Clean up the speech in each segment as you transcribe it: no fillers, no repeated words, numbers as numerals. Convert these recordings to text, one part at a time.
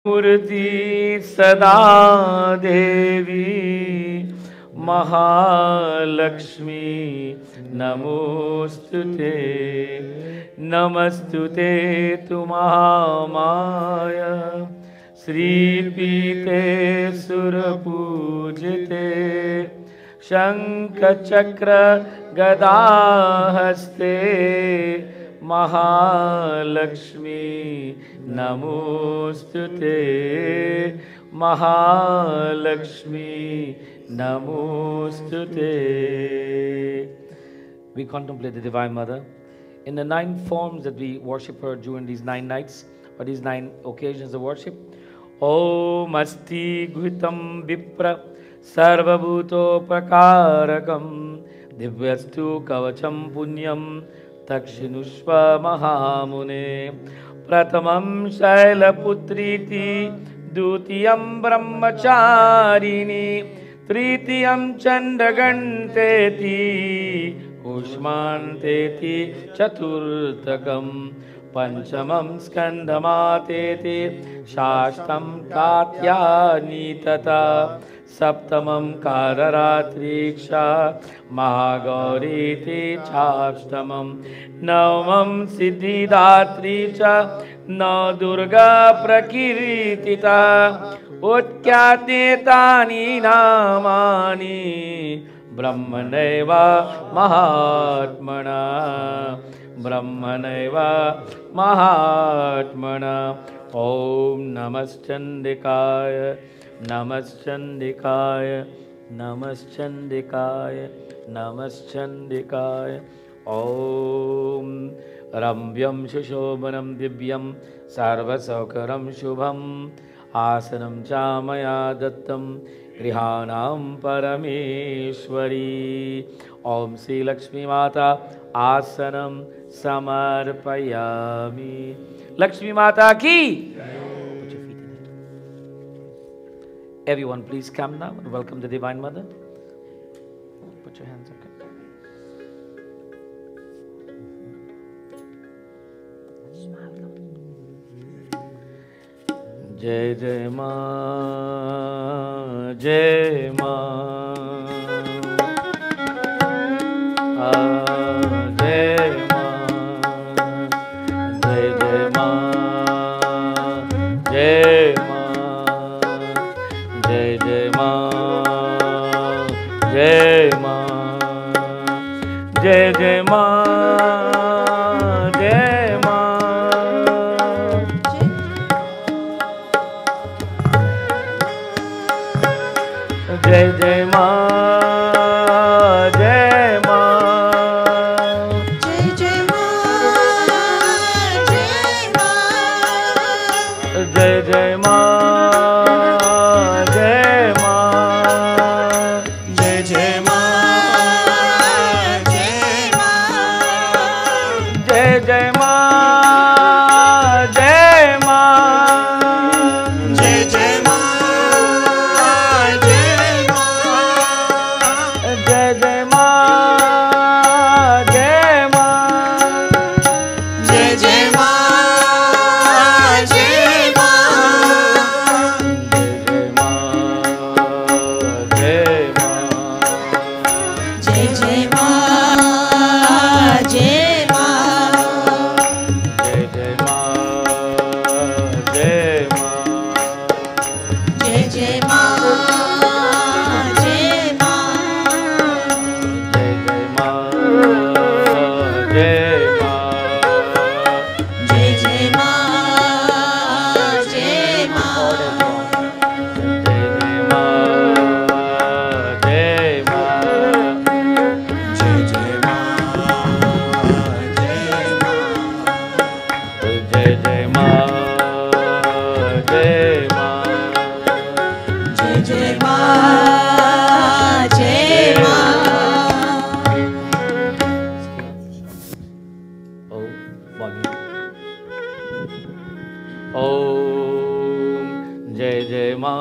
मूर्ति सदा देवी महालक्ष्मी नमोस्तुते नमस्तुते तु महामाया श्रीपीते सुरपूजिते शंखचक्र गदाहस्ते महालक्ष्मी नमोस्तुते महालक्ष्मी नमोस्तुते. We contemplate the Divine Mother in the 9 forms that we worship her during these 9 nights or these 9 occasions of worship. Om Asti Guhitam Vipra Sarvabhutopakarakam Divyastu Kavacham Punyam Takshinushva Mahamune Pratamam Shailaputriti Dutiyam Brahmacharini Tritiyam Chandaganteti Ushmanteti Chaturtakam Panchamam Skandamateti Shashtam Katyani Tata Saptamam Kararatriksha Mahagauriti Chashtamam Navamam Siddhidatricha Na Durga Prakiritita Utkyatitani Namani Brahmaneva Mahatmana Brahmaneva Mahatmana. Om Namaschandikaya Namaschandikaya Namaschandikaya Namaschandikaya. Om Rambyam Shushobanam Divyam Sarvasaukaram Shubham Asanam Chamaya Dattam Grihanam Parameshwari. Om Sri Lakshmi Mata Asanam Samarpayami. Lakshmi Mata ki. Put your feet in it. Everyone please come now and welcome the Divine Mother. Put your hands up. Jai Jai Ma, Jai Ma, Jai Ma, Jai Jai Ma, Jai Ma, Jai Jai Ma, Jai Ma, Jai Jai Ma. Jai Jai Ma, Jai Ma, Jai Jai Ma, Jai Ma, Jai Jai Ma, Jai Ma, Jai Jai Ma,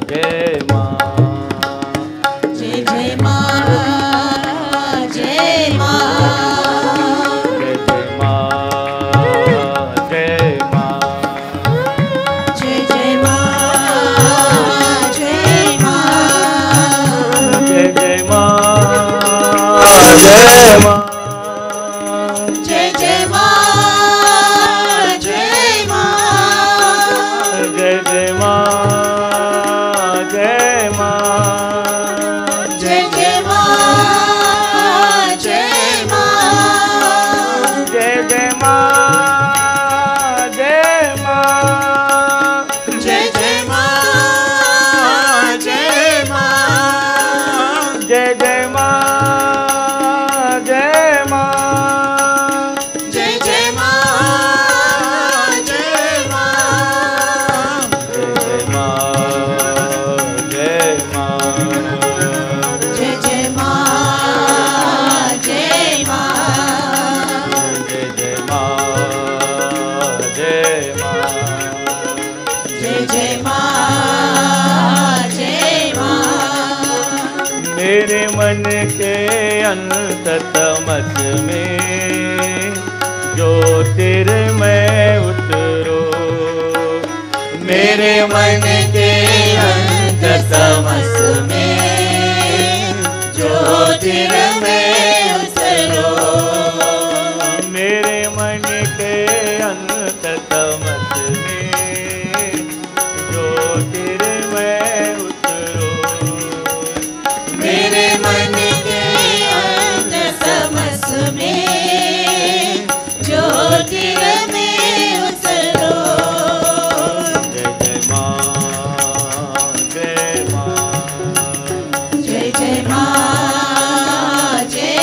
Jai Ma, Jai Jai Ma, Jai Ma, Jai Jai Ma. जय माँ जय जय माँ जय माँ जय जय माँ जय माँ जय जय माँ जय माँ जय जय माँ जय माँ जय जय माँ जय माँ जय जय माँ जय माँ जय जय माँ जय माँ जय माँ जय माँ जय जय माँ जय माँ जय जय माँ जय माँ जय जय माँ जय माँ मेरे मन के अंततमस में ज्योतिर्मय उतरो मेरे मन के अंततमस में ज्योतिर्मय उतरो मेरे मन के अंततमस में ज्योतिर्मय उतरो मेरे मन के अंततमस में ज्योतिर्मय उतरो जय जय माँ जय माँ जय जय माँ जय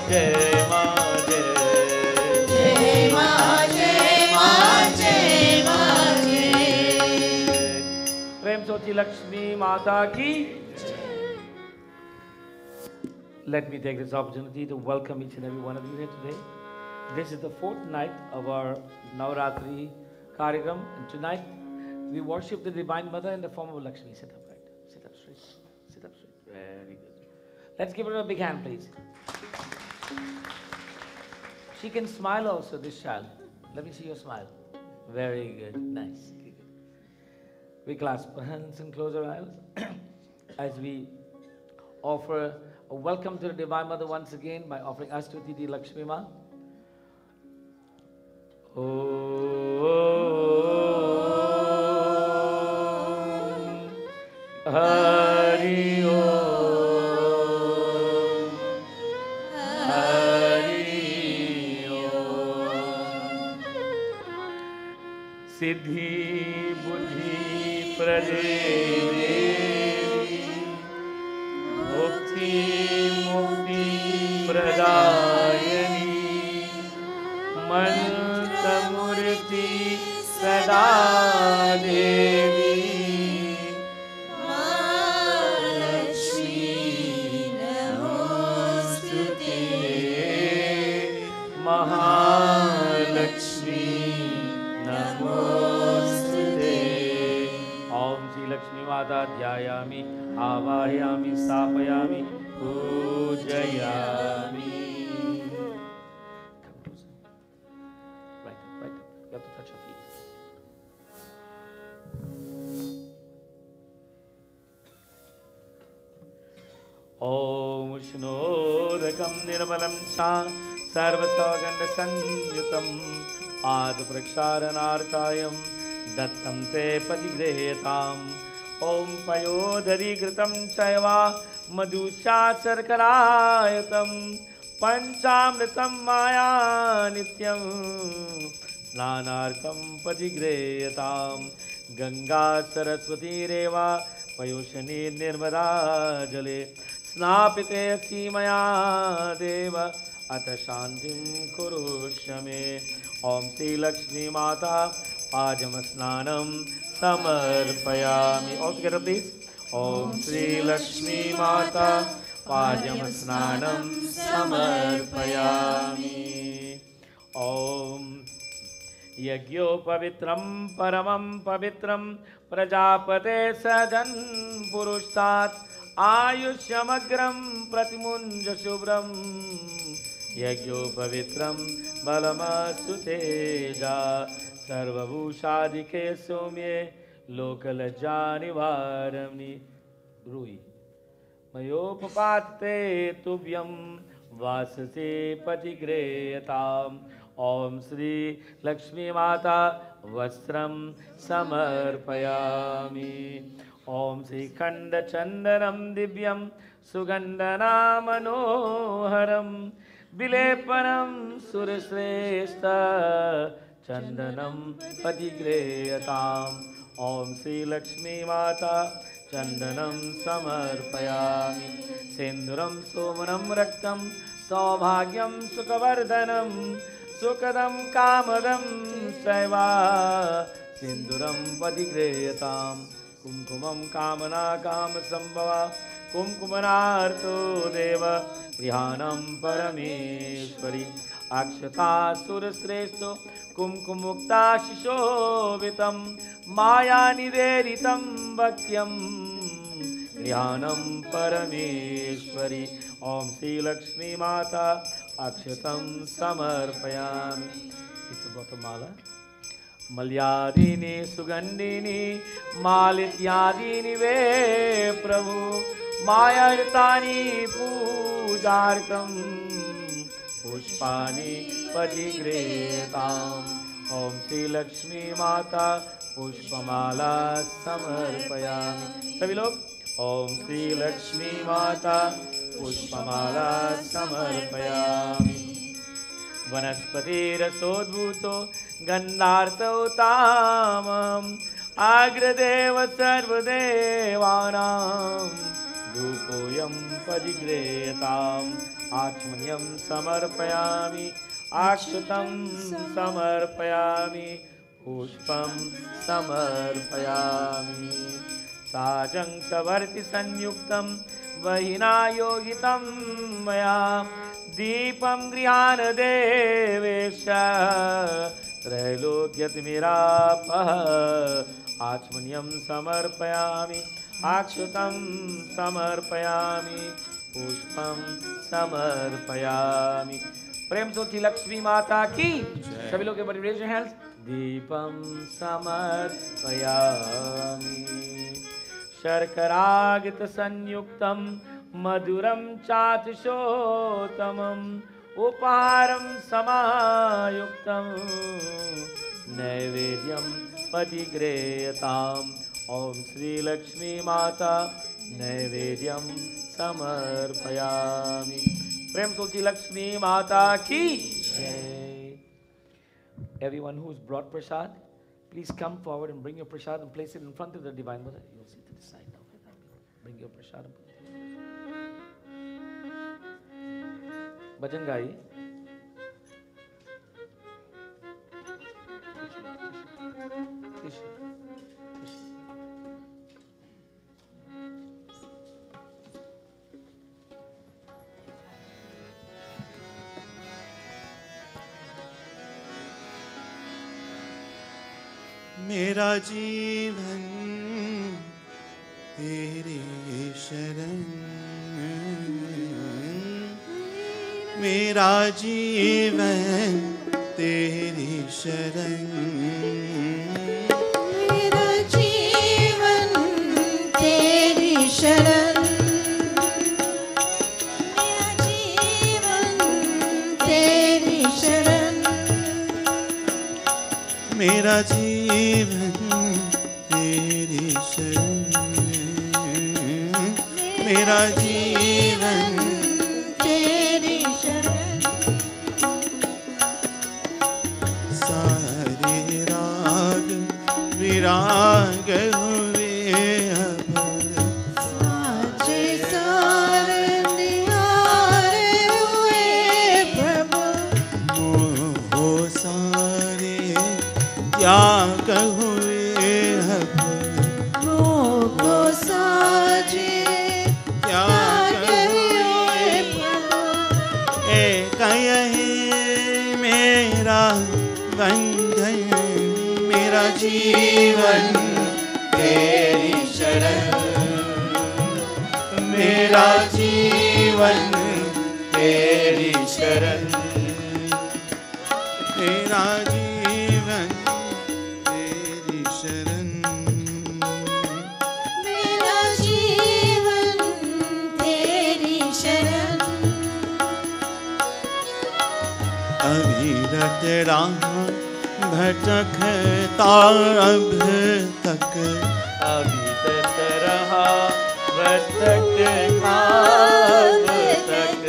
जय माँ जय जय माँ जय माँ जय माँ जय। प्रेम सोची लक्ष्मी माता की। Let me take this opportunity to welcome each and every one of you here today. This is the fourth night of our Navratri Karikram, and tonight we worship the Divine Mother in the form of Lakshmi. Sit up, right? Sit up straight. Sit up straight. Very good. Let's give her a big hand, please. She can smile also, this child. Let me see your smile. Very good. Nice. Good. We clasp our hands and close our eyes as we offer a welcome to the Divine Mother once again by offering Astuti Di Lakshmi Ma. Om Hari Om Hari Om Siddhi Buddhi Pradevi Mukti Mukti Pradayani Mantamurti Sada Devi Mahalakshmi Namostute Mahalakshmi Namostute. Om Shri Lakshmi Mata Dhyayami Avayami Stapayami Pujayami. Come closer. Right up. You have to touch your feet. Om Shnodakam Nirmalam Sa Sarvasaganda Sanjutam Adpraksharanartayam Dattam Te Patigrehetam Om Payodhari Kritam Chaiva Madhusha Sarkarayatam Panchamritam Maya Nityam Snanartam Patigrehetam Ganga Saraswati Reva Payoshani Nirmada Jale Snapite Simaya Deva Ata Shantim Kurushame. Om Shri Lakshmi Mata Pajamasnanam Samarpayami. All together please. Om Shri Lakshmi Mata Pajamasnanam Samarpayami. Om Yagyo Pavitram Paramam Pavitram Prajapate Sajan Purushtat Ayushamagram Pratimunja Shubram Yagyo Pavitram Balamastu Teja Sarvabhushadike Somye Lokalajani Varamni Rui Mayopapate Tubhyam Vasase Patigreyatam. Om Shri Lakshmi Mata Vastram Samarpayami. Om Shri Khanda Chandanam Divyam Sugandana Manoharam Vilepanam Surashrestha Chandanam Patigreyatam. Om Shri Lakshmi Mata Chandanam Samarpayami. Sindhuram Somanam Raktam Saubhagyam Sukavardhanam Sukadam Kamadam Saiva Sindhuram Patigreyatam. Kumkumam Kamana Kama Sambhava Kumkumanarto Deva Grihanam Parameshwari Akshata Surasresto Kumkumukta Shishovitam Maya Niveditam Bhakyam Grihanam Parameshwari. Om Shri Lakshmi Mata Akshatam Samarpayami. If you brought a mala, Malyadini Sugandhini Malityadini Ve Prabhu Mayayatani Pujartam Pushpani Patigretam. Om Shri Lakshmi Mata Pushpamala Samarpayami. सभी लोग Om Shri Lakshmi Mata Pushpamala Samarpayami. Vanaspatirasodbhuto Gandhartautamam Agradeva Sarvadevanam Dhupoyam Padigreyatam. आचमनीयं समर्पयामि अक्षतं समर्पयामि पुष्पं समर्पयामि साजं सवर्ति संयुक्तं वहिना योगितं मया दीपं गृहाण देवेश त्रैलोक्यतिमिरापः आचमनीयं समर्पयामि अक्षतं समर्पयामि पुष्पं समर्पयामि। प्रेम से लक्ष्मी माता की सभी लोग रेज योर हैंड्स। दीपं समर्पयामि शर्करागत संयुक्तं मधुरं चातिशोत्तमम् उपहारं समायुक्तं नैवेद्यं परिगृह्यताम्। ओम श्री लक्ष्मी माता नैवेद्यं समर्पयामि। प्रेम तुलसी लक्ष्मी माता की जय। Everyone who's brought prasad, please come forward and bring your prasad and place it in front of the Divine Mother. You'll sit to the side now. Bring your prasad and put it. Bhajan gai. मेरा जीवन तेरे शरण, मेरा जीवन तेरी शरण, मेरा जीवन तेरी शरण, मेरा जीवन तेरी शरण, मेरा जीवन तेरी शरण, मेरा जीवन तेरी शरण। सारे राग विराग हुए अब, साजे सारे निहारे हुए प्रभु, मोह सारे त्याग हुए अब, मोह साजे त्याग हुए प्रभु, एक यही मेरा बंधन, मेरा जीवन तेरी शरण, मेरा जीवन तेरी शरण, मेरा जीवन तेरी शरण, मेरा जीवन तेरी शरण। अविरत राह भटकता अब तक, अभी तक रहा भटकता अब तक,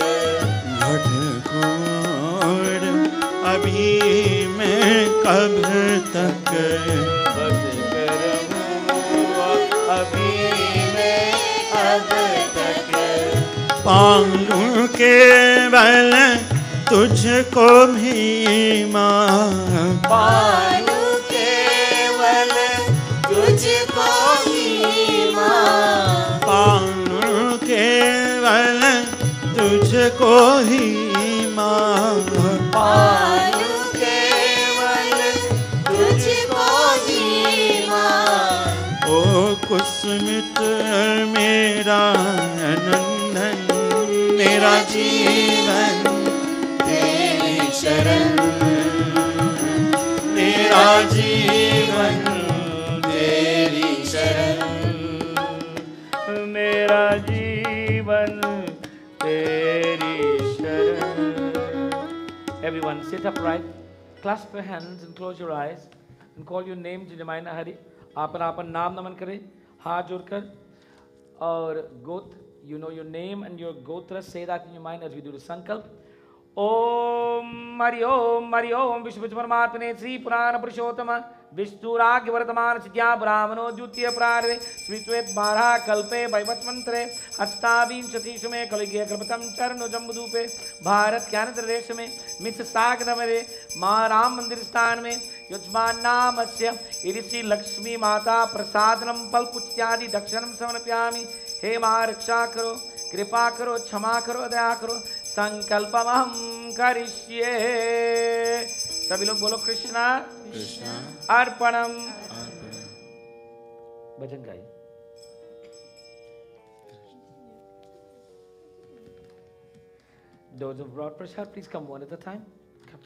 भटकोर अभी मैं कब तक, भटकर हुआ अभी मैं अब तक, पालूं केवल तुझको भी माँ, पालू केवल तुझको ही माँ, पालूं केवल तुझको ही माँ, पालू केवल तुझको ही माँ। ओ कुसुमित मेरा नंदन, मेरा जीवन तेरी शरण, मेरा जीवन तेरी शरण, मेरा जीवन तेरी शरण। Everyone sit upright, clasp your hands and close your eyes and call your name Jidamai Hari. आपन नाम नमन करें हाथ जोड़कर और गोत्र, you know your name and your gotra, say that in your mind as we do the sankalp. Om Hari ओम विष्णु परमात्मने श्री पुराण पुरुषोत्तम विष्णुराज्ञ वर्तमान सिद्ध्या ब्राह्मणो द्वितीय प्रारंभे श्रीत्वेत 12 कल्पे वैवस्वंतरे अष्टाविंशतिषु में कलिगे कृपतम चरण जम्बूद्वीपे भारत के आंध्र प्रदेश में मिस्साग नगरे माँ राम मंदिर स्थान में युष्मान नामस्य ऋषि लक्ष्मी माता प्रसादनम फल पुष्यादि दक्षिणम समर्पयामि। हे माँ रक्षा करो, कृपा करो, क्षमा करो, दया करो, संकल्पमहं करिष्ये। सभी लोग बोलो कृष्णा कृष्णा अर्पणम। भजन गाइए। Those who brought prasad, please come one at a time. Come.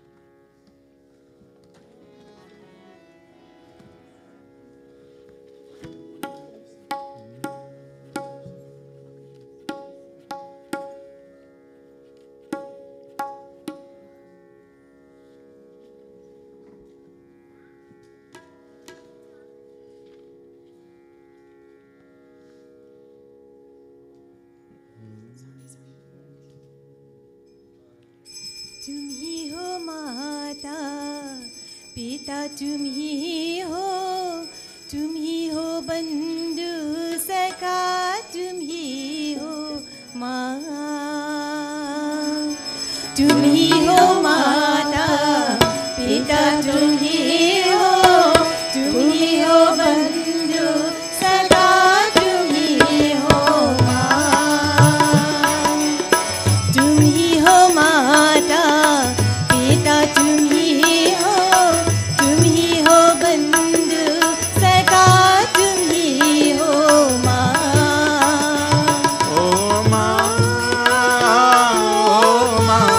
तुम ही हो माता पिता, तुम ही हो बंधु सखा, तुम ही हो माँ। तुम ही हो माता पिता, तुम ही हो बंधु सखा, तुम ही हो माँ। तुम ही हो माता पिता, तुम ही हो बंधु सखा, तुम ही हो माँ। ओ माँ, ओ माँ,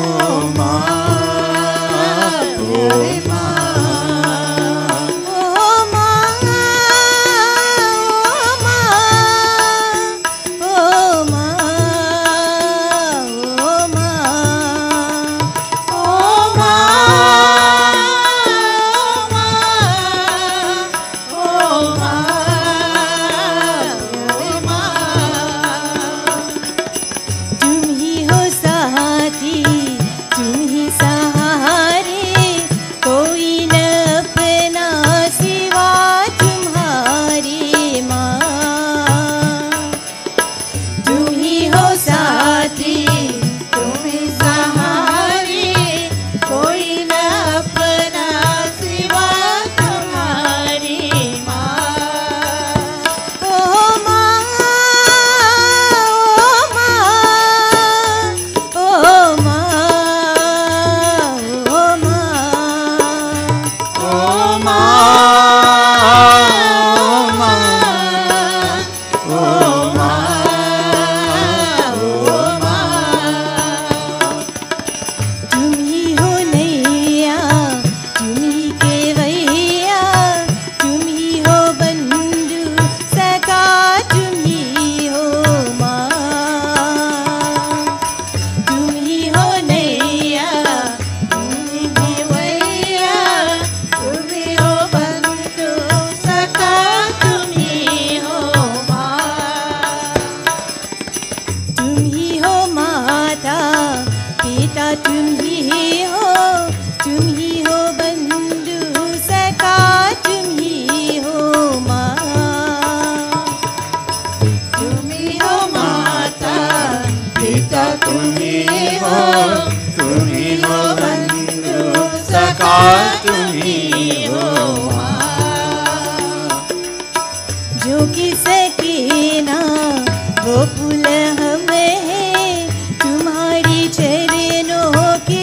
ओ माँ, ओ माँ। जो कि सके ना वो पुल हमें है तुम्हारी चरणों के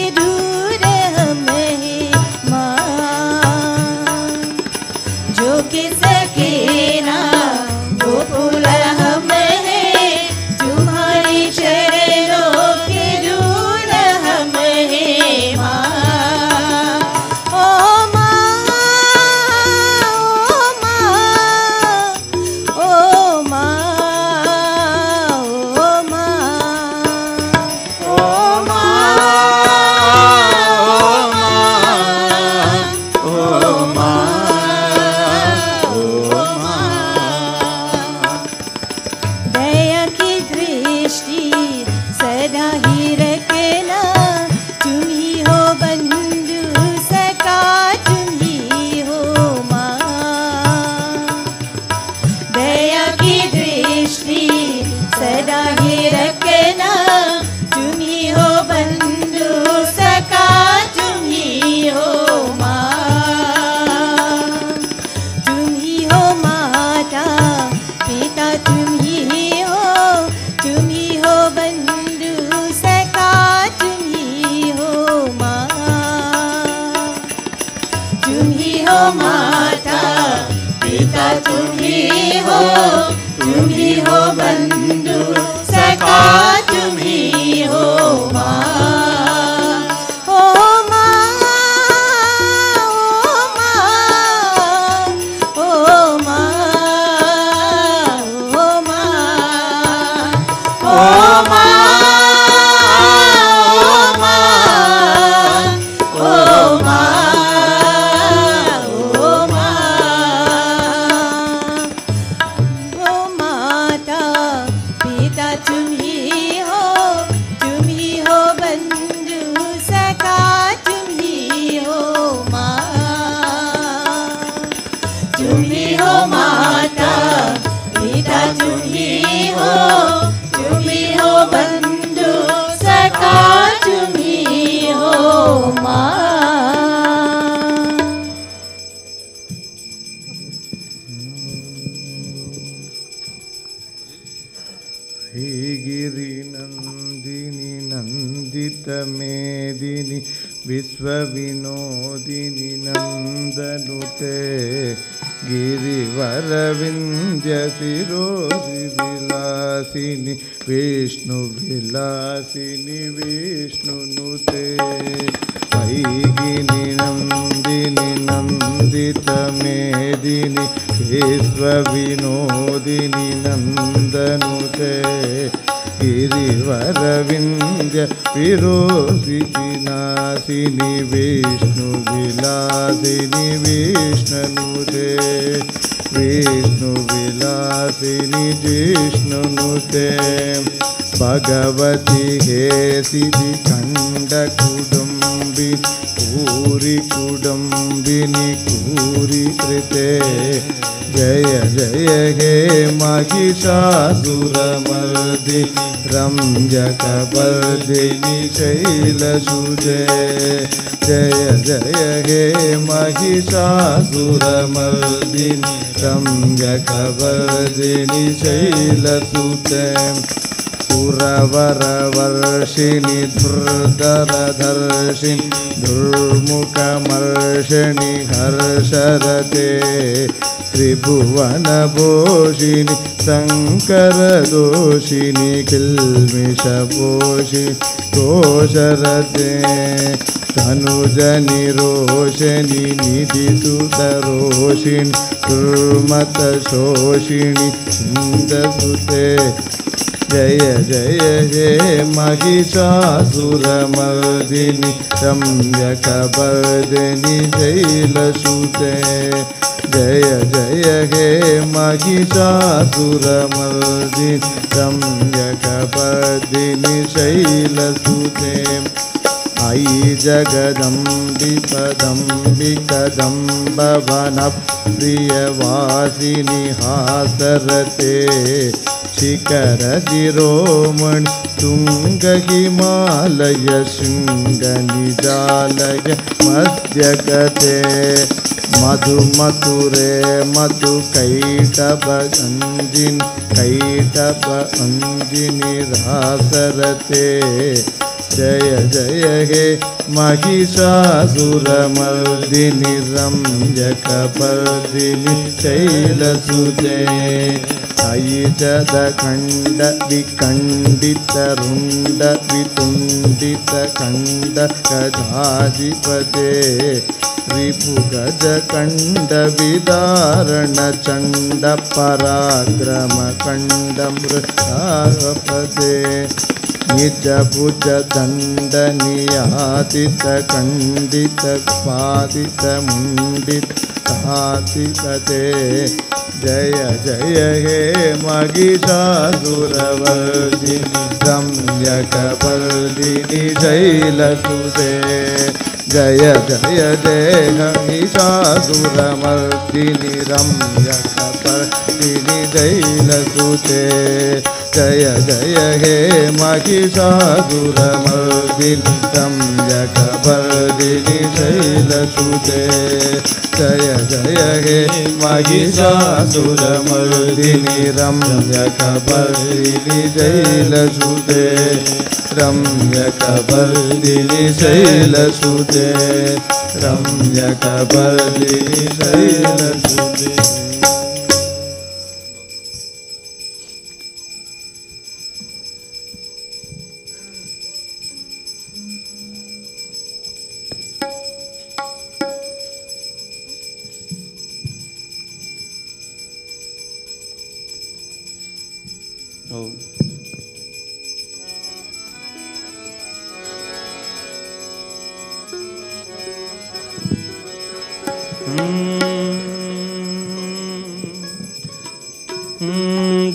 तुम ही हो बंधु सखा तुम ही हो माँ। ओ माँ, ओ माँ, ओ माँ, ओ माँ, ओ माँ, ओ माँ, ओ माँ, ओ माता पिता तुम ही हो बंधु सखा तुम ही हो माँ। तुम ही हो माता पिता तुम ही हो बंधु सखा तुम ही हो माँ। हे गिरिनन्दिनि नन्दित मेदिनि विश्वविनोदिनि नन्दनुते गिरिवरविन्द्य शिरोधि विलासिनि विष्णुविलासिनि विष्णुनुते। ऐगिनि नन्दिनि नन्दित मेदिनि विश्वविनोदिनि नन्दनुते गिरिवरविन्द्य विरोधिनाशिनि विष्णुविलासिनि विष्णुनुते विष्णुविलासिनि जिष्णुनुते। भगवती हे सिद्धि खंड कुडुम्बि पूरी कुडुम्बिनि पूरी कृते जय जय हे महिषासुरमर्दि रम्यकपर्दिनि शैलसुते जय जय हे महिषासुरमर्दिनि रम्यकपर्दिनि शैलसुते। सुरवरवर्षिणि धुर्धरधर्षिणि दुर्मुखमर्षिणि हर्षरते त्रिभुवनभूषिणि शङ्करदोषिणि किल्मिषपोषिणि दोषरते तनुजनिरोषिणि निधिसुतरोषिणि दुर्मतशोषिणि इन्दसुते जय जय हे महिषासुरमर्दिनि रम्यकपर्दिनि शैलसुते जय जय हे महिषासुरमर्दिनि रम्यकपर्दिनि शैलसुते। अयि जगदम्बिकदम्बिकदम्बवनप्रियवासिनि हासरते शिखरशिरोमणि तुङ्गहिमालय शृङ्गनिजालय मध्यगते मधुमथुरे मधुकैटभअञ्जिनि रासरते जय जय हे महिषासुरमर्दिनि रम्यकपर्दिनि शैलसुते। अयि जदखण्ड विखण्डितरुण्ड वितुण्डितखण्ड गजाधिपते रिपुगजकण्ड विदारण चण्ड पराक्रमकण्ड मृतापते निजभुज दण्ड नियातित खण्डित पादित मुण्डित हातिपते जय जय हे महिषासुरवर्दिनि रम्यकपर्दिनि शैलसुते जय जय जय महिषासुरमर्दिनि रम्यकपर्दिनि शैलसुते जय जय हे महिषासुरमर्दिनि रम्यकपर्दिनि शैलसुते जय जय हे महिषासुरमर्दिनि रम्यकपर्दिनि शैलसुते रम्यकपर्दिनि शैलसुते रम्यकपर्दिनि शैलसुते।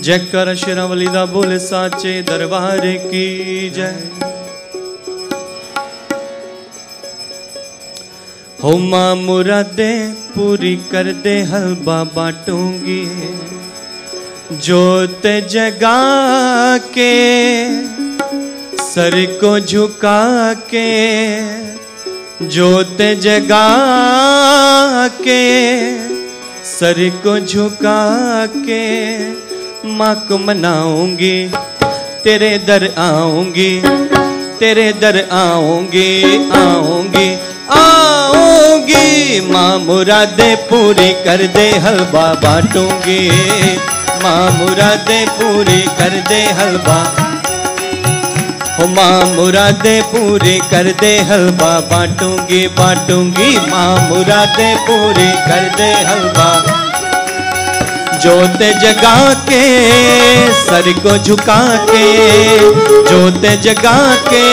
जयकार शेरावली दा बोले साचे दरबार की जय। हो मां मुरादे पूरी कर दे हलवा बाटूंगी, जोत जगा के सर को झुका के, जोत जगा के सर को झुका के माँ को मनाऊंगी, तेरे दर आऊंगी, तेरे दर आऊंगी, आऊंगी आऊंगी। माँ मुरादे पूरी कर दे हलवा बाटूंगी, माँ मुरादे पूरी कर दे हलवा। हो माँ मुरादे पूरी कर दे हलवा बाटूंगी, बाटूंगी माँ मुरादे पूरी कर दे हलवा। जोत जगा के सर को झुका के, जोत जगा के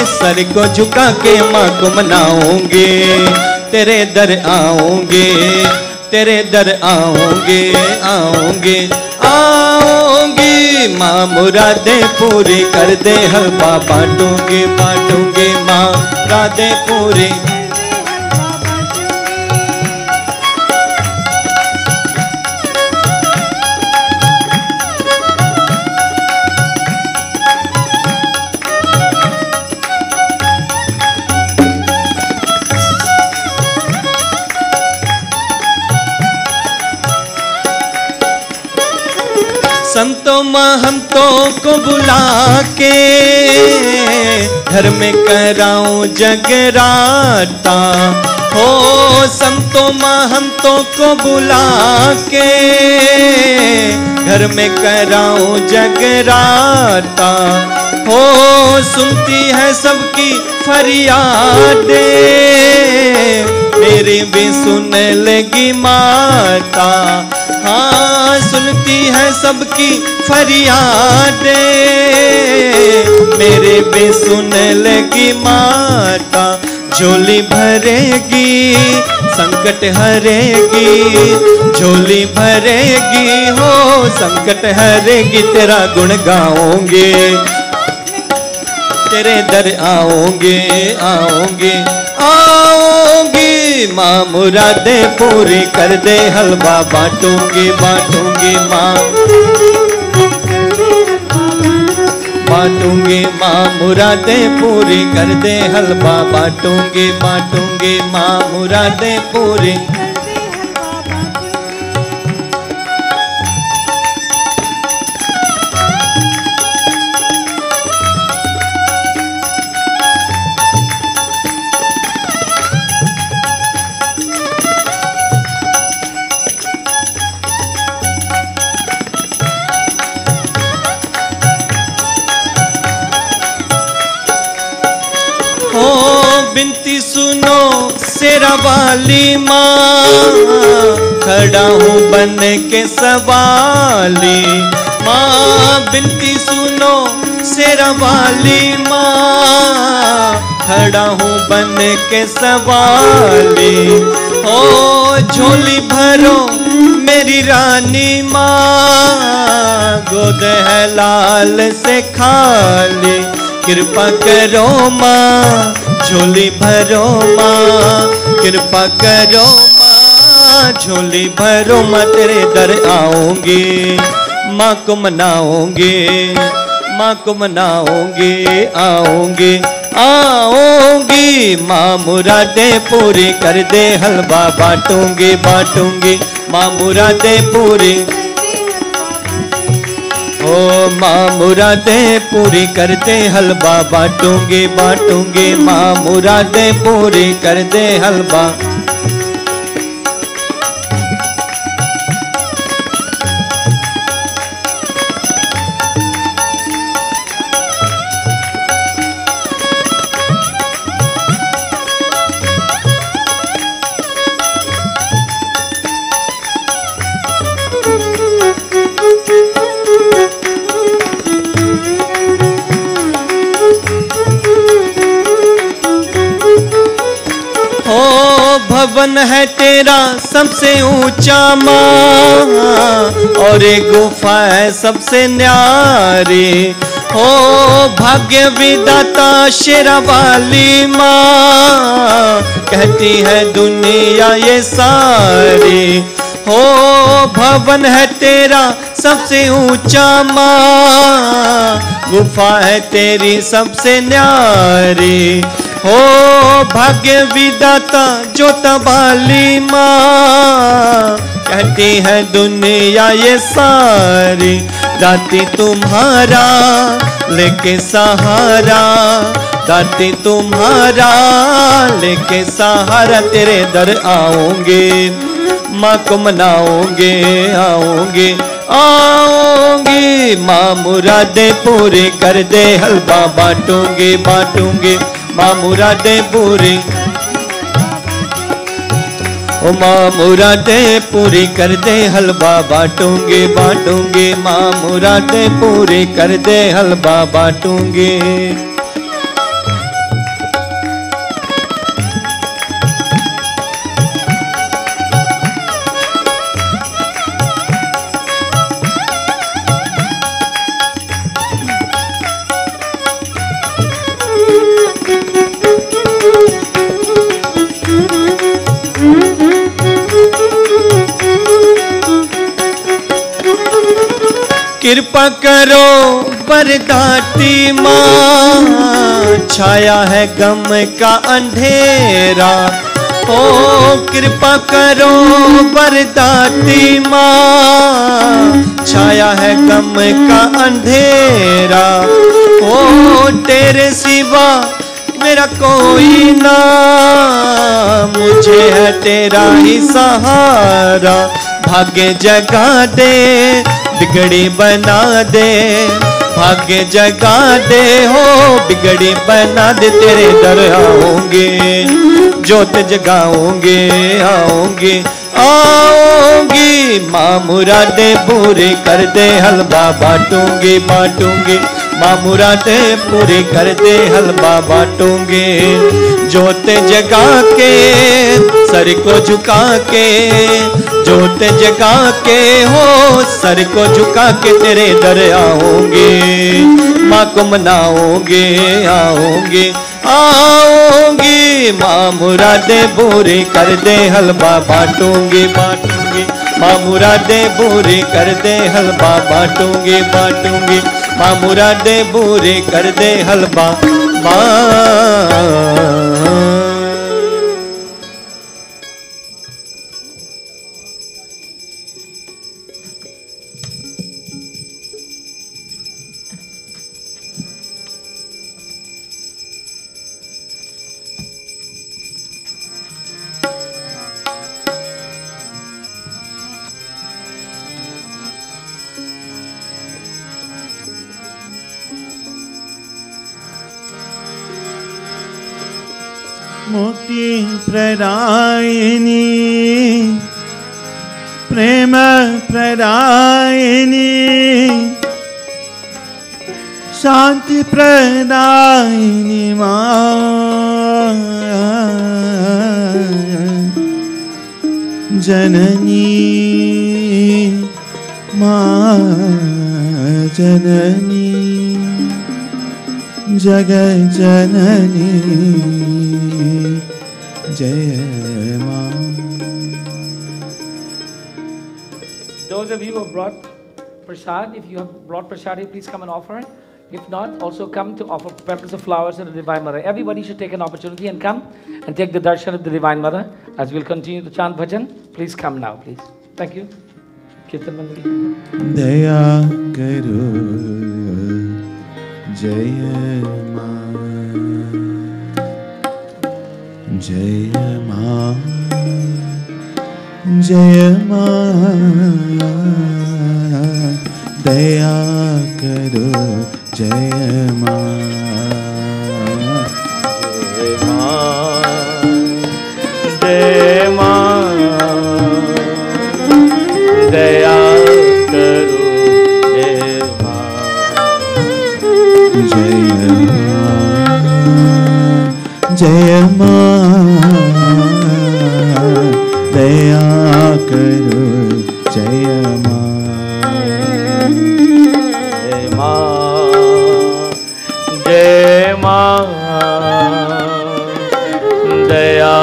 सर को झुका के माँ को मनाऊंगी, तेरे दर आऊंगी, तेरे दर आऊंगी, आऊंगी आऊंगी। माँ मुरादे पूरी कर दे हलवा बाटूंगी, बाटूंगी माँ मुरादे पूरी। संतों महंतों को बुला के घर में कराऊं जगराता, हो संतों महंतों को बुला के घर में कराऊं जगराता। हो सुनती है सबकी फरियादें, मेरी भी सुन लेगी माता। हाँ सुनती है सबकी फरियादें, मेरे भी सुन लेगी माता। झोली भरेगी संकट हरेगी, झोली भरेगी हो संकट हरेगी। तेरा गुण गाऊंगे, तेरे दर आऊंगे, आऊंगे आऊंगी। माँ मुरादे पूरी कर दे हलवा बाटूंगी, बाटूंगी माँ बाटूंगी। माँ मुरादे पूरी कर दे हलवा बाटूंगी, बाटूंगी माँ मुरादे पूरी। बिनती सुनो शेरा वाली माँ, खड़ा हूँ बन के सवाली माँ। बिनती सुनो शेरा वाली माँ, खड़ा हूँ बन के सवाली। ओ झोली भरो मेरी रानी माँ, गोद है लाल से खाली। कृपा करो माँ झोली भरो माँ, कृपा करो माँ झोली भरो माँ। तेरे दर आऊंगी, माँ को मनाऊंगी, माँ को मनाऊंगी, आऊंगी आऊंगी। माँ मुरादे पूरी कर दे हलवा बाटूंगी, बाटूंगी माँ मुरादे पूरी। ओ माँ मुरादे पूरी कर दे हलवा बाटूंगी, बाटूंगी माँ मुरादे पूरी कर दे हलवा। हो भवन है तेरा सबसे ऊंचा माँ, और एक गुफा है सबसे न्यारी। हो भाग्य विदाता शेरा वाली माँ, कहती है दुनिया ये सारी। हो भवन है तेरा सबसे ऊंचा माँ, गुफा है तेरी सबसे न्यारी। हो भाग्य विदाता जोता वाली माँ, कहती है दुनिया ये सारी। दाती तुम्हारा लेके सहारा, दाती तुम्हारा लेके सहारा, तेरे दर आऊंगे माँ को मनाओगे, आओगे आओगे माँ मुरादे पूरी कर दे, हलवा बांटूंगे बांटूंगे माँ मुरादे पूरी। ओ माँ मुरादे पूरी कर दे, हलवा बांटूंगे बांटूंगे माँ मुरादे पूरी कर दे, हलवा बांटूंगे। कृपा करो बरदाती माँ, छाया है गम का अंधेरा। ओ कृपा करो बरदाती माँ, छाया है गम का अंधेरा। ओ तेरे सिवा मेरा कोई ना, मुझे है तेरा ही सहारा। भाग्य जगा दे बिगड़ी बना दे, भाग्य जगा दे हो बिगड़ी बना दे, तेरे दर आओगे जोत जगाओगे, आओगे आओगी माँ मुरादे पूरी कर दे, हलवा बांटूंगी बांटूंगी माँ मुरादे पूरी कर दे, हलवा बांटूंगे। जोत जगा के सर को झुका के, जोत जगा के हो सर को झुका के, तेरे दर आओगे माँ को मनाओगे, आओगे आओगी माँ मुरादे पूरी कर दे, हलवा बांटूंगी बांटूंगी माँ मुरादे पूरी कर दे, हलवा बांटूंगी बांटूंगी माँ मुरादे पूरी कर दे, हलवा मुक्ति प्रदायिनी प्रेम प्रदायिनी शांति प्रदायिनी माँ जननी माँ जननी जगत जननी जय माँ। Those of you who have brought prasad, if you have brought prasad, please come and offer it. If not, also come to offer petals of flowers to the Divine Mother. Everybody should take an opportunity and come and take the darshan of the Divine Mother as we'll continue to chant bhajan. Please come now, please. Thank you. Kirtan Mandali. Daya karo Jaya Ma Jaya Ma Jaya Ma Daya karo Jaya Ma Jai Ma Daya karo Jai Ma Jaya Ma Jaya Ma दया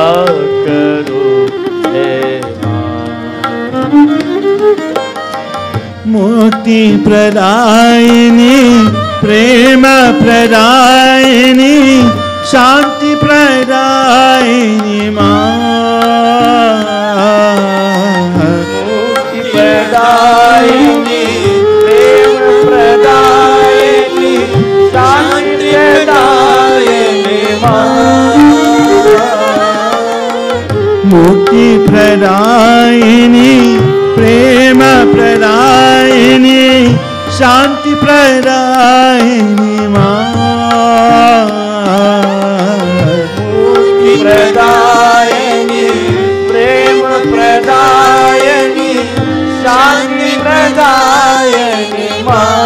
करो हे माँ। मुक्ति प्रदायिनी प्रेम प्रदायिनी शांति प्रदायिनी माँ। मुक्ति प्रदायिनी प्रेम प्रदायिनी शांति प्रदायिनी माँ। मुक्ति प्रदायिनी प्रेम प्रदायिनी शांति प्रदायिनी माँ। मुक्ति प्रदायिनी प्रेम प्रदायिनी शांति प्रदायिनी माँ।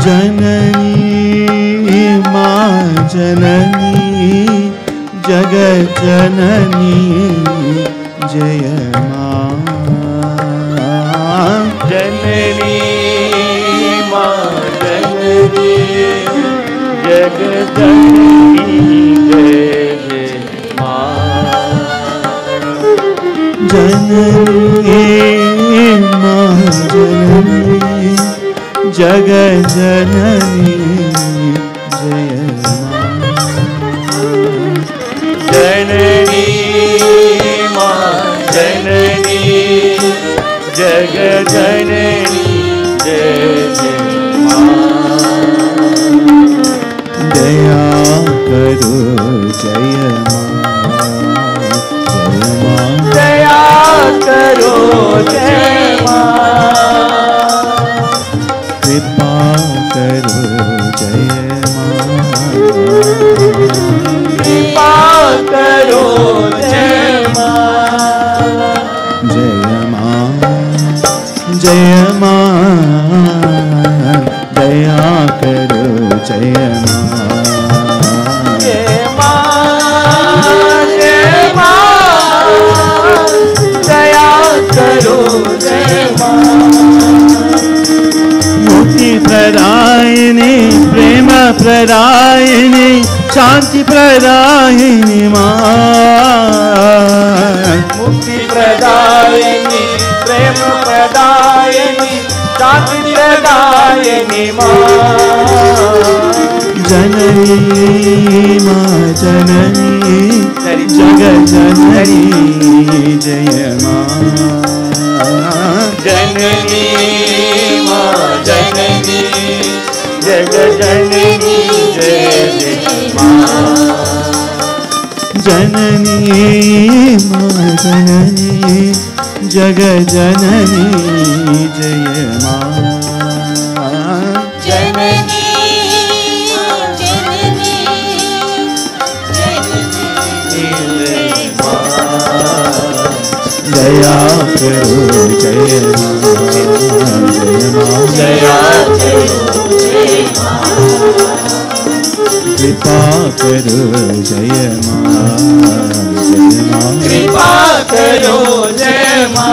जननी माँ जननी जगत जननी जय माँ। जननी माँ जननी जगत जननी जय जय माँ। जननी माँ जननी जगत जननी जय माँ। जननी माँ जननी जगत जननी जय जय माँ। दया करो जय माँ जय माँ। दया करो जय माँ। कृपा करो जय माँ। कृपा करो जय माँ। जय माँ जय माँ दया करो जय माँ। जय माँ जय माँ दया करो जय माँ। मुक्ति प्रदायिनी प्रेम प्रदायिनी शांति प्रदायिनी माँ। मुक्ति प्रदायिनी प्रेम प्रदायिनी शांति प्रदायिनी माँ। जननी माँ जननी जगत जननी जय माँ। जननी माँ जननी जगत जननी जय जय माँ। जननी माँ जननी जगत जननी जय माँ। जननी जननी जननी दया करो जय माँ जय माँ। दया करो जय माँ। कृपा करो जय माँ जय माँ। कृपा करो जय माँ।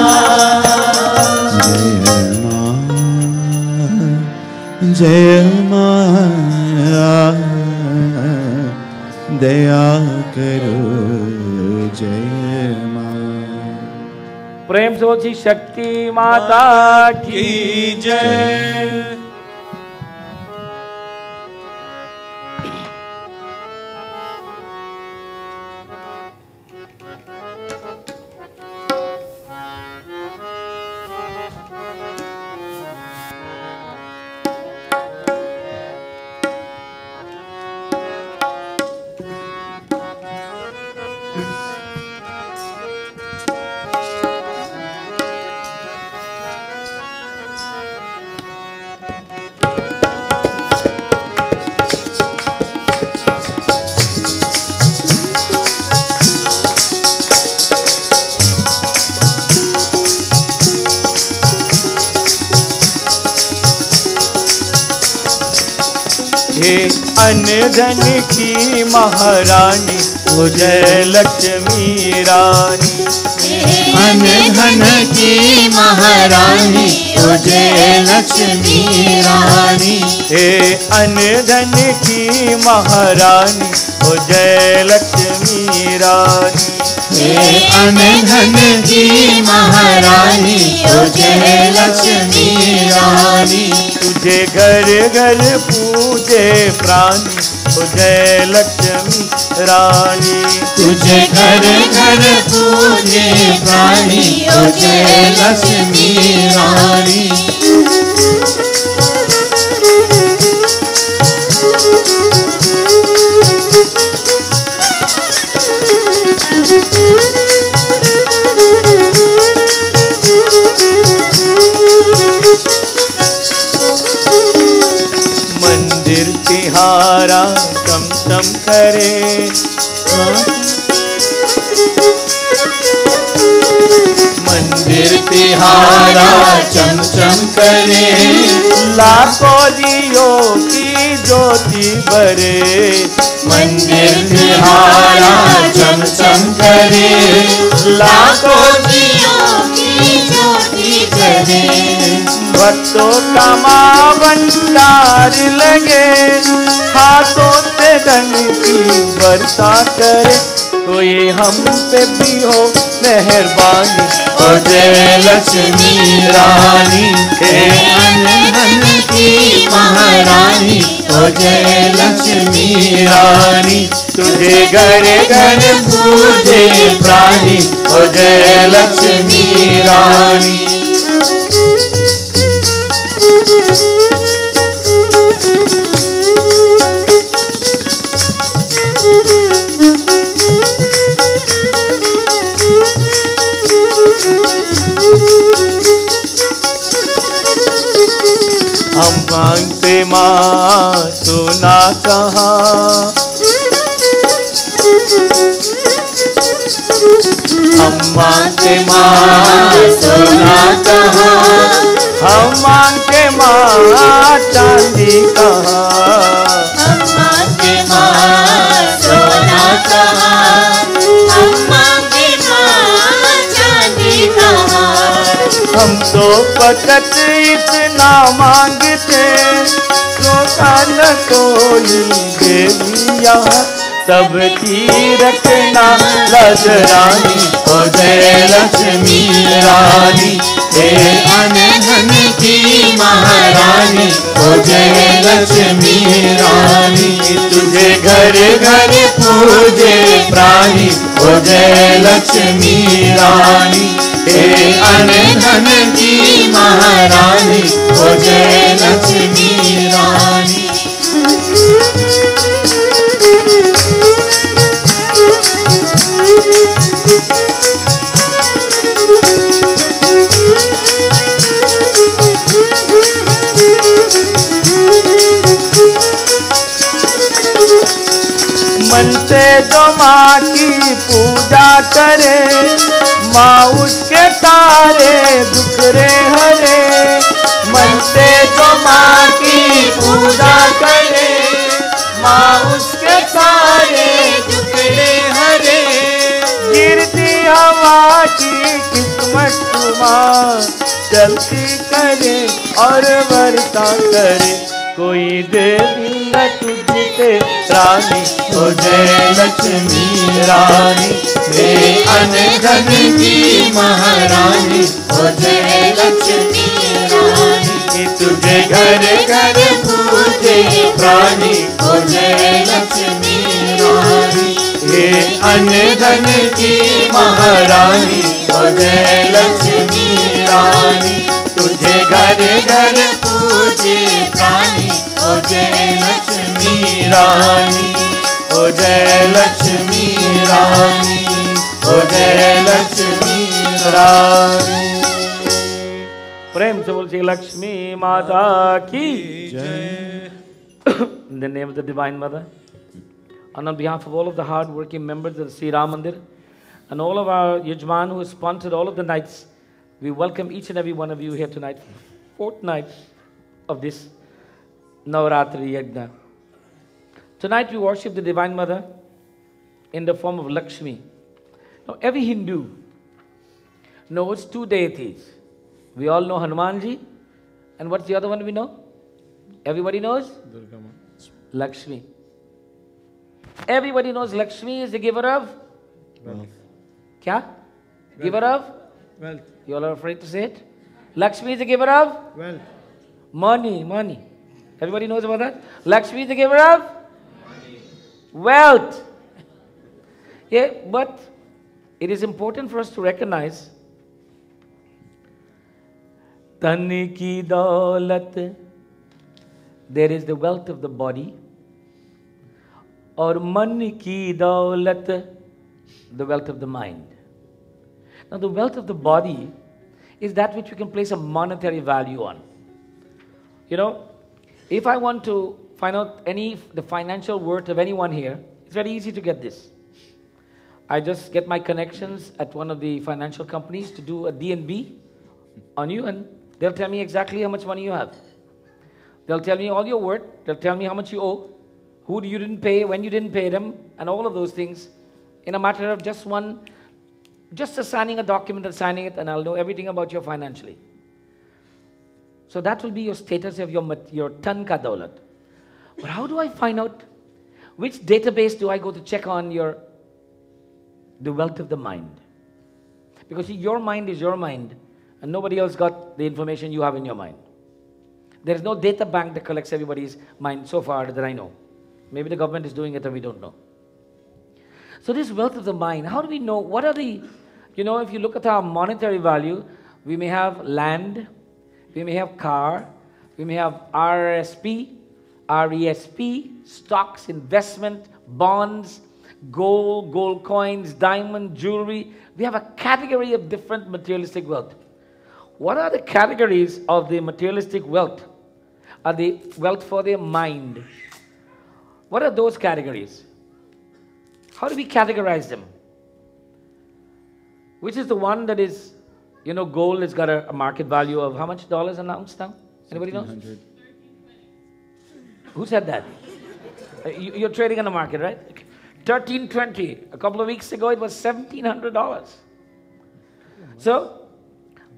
जय माँ दया करो जय माँ। प्रेम से बोलिए शक्ति माता की जय। हे अन्न धन की महारानी हो जय लक्ष्मी रानी। अन धन की महारानी हो जय लक्ष्मी रानी। हे अन धन की महारानी हो जय लक्ष्मी रानी। हे अन धन की महारानी हो जय लक्ष्मी रानी। तुझे घर घर पूजे प्राणी हो जय लक्ष्मी रानी। तुझे घर घर पूजे प्राणी हो जय लक्ष्मी रानी। मंदिर तिहारा चम चम करे। मंदिर तिहारा चम चम करे। लाखों दियों की ज्योति बरे। मंदिर तिहारा चम चम करे। लाखों दियों की ज्योति करे। भक्तों का माँ भंडार लगे। हाथों से धन की वर्षा करे। कोई हम पे भी हो मेहरबानी हो जय लक्ष्मी रानी। हे धन की महारानी हो जय लक्ष्मी रानी। तुझे घर घर पूजे प्राणी हो जय लक्ष्मी रानी। हम मांगते माँ सोना कहाँ। हम मांगते माँ सोना कहाँ। हम मांगते माँ चांदी कहाँ। हम मांगे माँ सोना कहाँ। हम मांगे माँ चांदी कहाँ। हम तो फकत इतना मांगते रोका न कोई देवी यहाँ। सबकी रखना राजरानी हो जय लक्ष्मी रानी। हे अन धन की महारानी हो जय लक्ष्मी रानी। तुझे घर घर पूजे प्राणी हो जय लक्ष्मी रानी। हे अन धन की महारानी हो जय लक्ष्मी रानी। मन से जो माँ की पूजा करे। माँ उसके सारे दुखरे हरे। मन से जो माँ की पूजा करे। माँ उसके सारे दुखरे हरे। गिरती हवा की किस्मत तुम्हां चलती करे और वर्षा करे। कोई देवी न तुझसे रानी हो जय लक्ष्मी रानी। हे अन धन की महारानी हो जय लक्ष्मी रानी। तुझे घर घर पूजे प्राणी हो जय लक्ष्मी रानी। हे अन धन की महारानी हो जय लक्ष्मी रानी। तुझे घर घर पूजे प्राणी हो जय लक्ष्मी रानी। हो जय लक्ष्मी रानी हो जय लक्ष्मी रानी। प्रेम से बोलिए लक्ष्मी माता की in the name of the Divine Mother, and on behalf of all of the hard-working members of the Sri Ram Mandir and all of our Yajman who has sponsored all of the nights, we welcome each and every one of you here tonight, fourth night of this Navaratri Yajna. Tonight we worship the Divine Mother in the form of Lakshmi. Now, every Hindu knows two deities. We all know Hanumanji, and what's the other one we know? Everybody knows? Lakshmi. Everybody knows Lakshmi is the giver of? Wealth. Kya? Giver of? Wealth. You all are afraid to say it? Lakshmi is the giver of? Wealth. Money, money. Everybody knows about that? Lakshmi is the giver of? Wealth. Yeah, but it is important for us to recognize Tan ki daulat, there is the wealth of the body, or man ki daulat, the wealth of the mind. Now the wealth of the body is that which we can place a monetary value on. You know, if I want to find out the financial worth of anyone here, it's very easy to get this. I just get my connections at one of the financial companies to do a D&B on you, and they'll tell me exactly how much money you have. They'll tell me all your worth, they'll tell me how much you owe, who you didn't pay, when you didn't pay them, and all of those things in a matter of just signing a document and signing it, and I'll know everything about you financially. So that will be your status of your tan ka daulat. But how do I find out which database do I go to check on the wealth of the mind? Because see, your mind is your mind, and nobody else got the information you have in your mind. There is no data bank that collects everybody's mind so far that I know. Maybe the government is doing it and we don't know. So this wealth of the mind, how do we know? What are the, if you look at our monetary value, we may have land, we may have car, we may have RSP, RESP, stocks, investment, bonds, gold coins, diamond, jewelry. We have a category of different materialistic wealth. What are the categories of the materialistic wealth? Are the wealth for the mind? What are those categories? How do we categorize them? Which is the one that is, gold has got a market value of how much dollars an ounce now? Anybody knows? Who said that? You're trading on the market, right? $13.20. A couple of weeks ago, it was $1,700. So,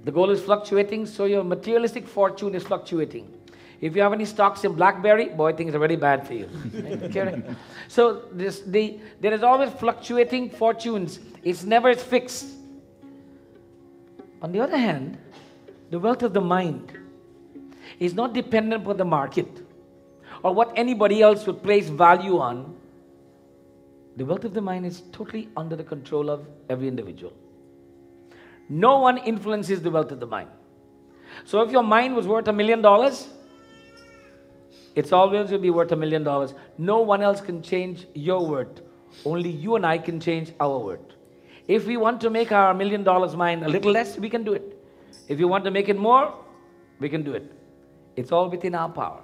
the gold is fluctuating, so your materialistic fortune is fluctuating. If you have any stocks in BlackBerry, boy, things are very bad for you. So, there is always fluctuating fortunes. It's never fixed. On the other hand, the wealth of the mind is not dependent upon the market or what anybody else would place value on. The wealth of the mind is totally under the control of every individual. No one influences the wealth of the mind. So if your mind was worth $1 million, it's always will be worth $1 million. No one else can change your worth. Only you and I can change our worth. If we want to make our $1 million mind a little less, we can do it. If you want to make it more, we can do it. It's all within our power.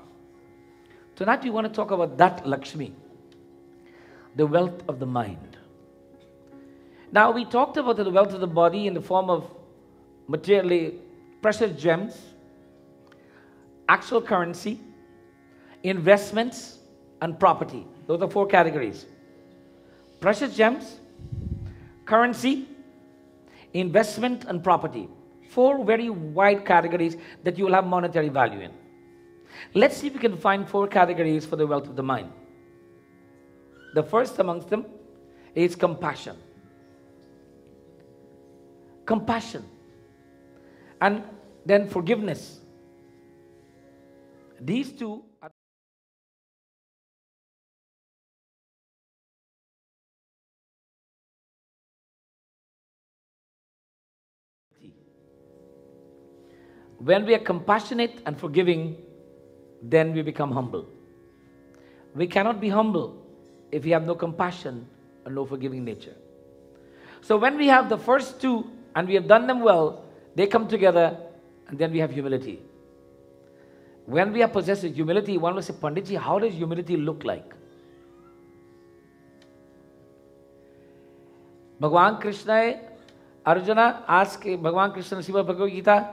Tonight we want to talk about that Lakshmi, the wealth of the mind. Now we talked about the wealth of the body in the form of materially precious gems, actual currency, investments, and property. Those are 4 categories. Precious gems, currency, investment, and property. 4 very wide categories that you will have monetary value in. Let's see if we can find 4 categories for the wealth of the mind. The first amongst them is compassion. Compassion. And then forgiveness. These 2 are when we are compassionate and forgiving, then we become humble. We cannot be humble if we have no compassion and no forgiving nature. So when we have the first 2 and we have done them well, they come together and then we have humility. When we are possessed with humility, one will say, Panditji, how does humility look like? Bhagavan Krishna, Arjuna asked Bhagavan Krishna, Srimad Bhagavad Gita,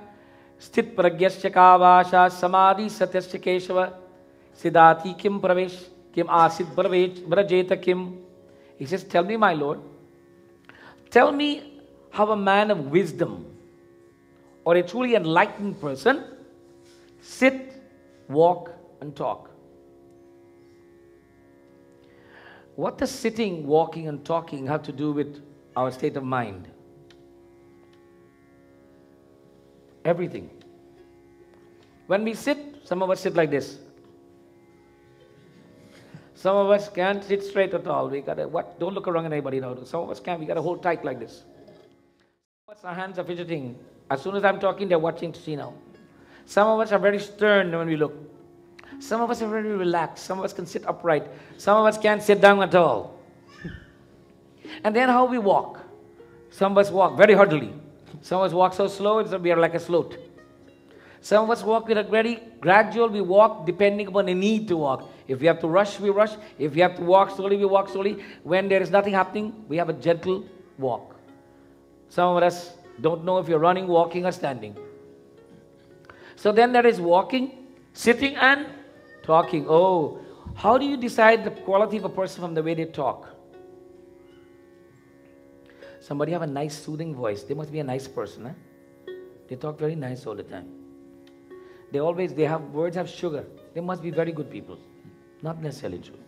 Sthit pragyasya kavasha samadhi satyasya keshava siddhati kim pravesh kim asid brajeta kim. He says, tell me, my Lord, tell me how a man of wisdom or a truly enlightened person sit, walk, and talk. What does sitting, walking, and talking have to do with our state of mind? Everything. When we sit, some of us sit like this. Some of us can't sit straight at all. We gotta, what? Don't look around at anybody now. Some of us can't. We gotta hold tight like this. Some of us, our hands are fidgeting. As soon as I'm talking, they're watching to see now. Some of us are very stern when we look. Some of us are very relaxed. Some of us can sit upright. Some of us can't sit down at all. And then how we walk. Some of us walk very hurriedly. Some of us walk so slow, we are like a sloth. Some of us walk with a very gradual, we walk depending upon the need to walk. If we have to rush, we rush. If we have to walk slowly, we walk slowly. When there is nothing happening, we have a gentle walk. Some of us don't know if you're running, walking, or standing. So then there is walking, sitting, and talking. Oh, how do you decide the quality of a person from the way they talk? Somebody have a nice soothing voice. They must be a nice person. They talk very nice all the time. Words have sugar. They must be very good people. Not necessarily true.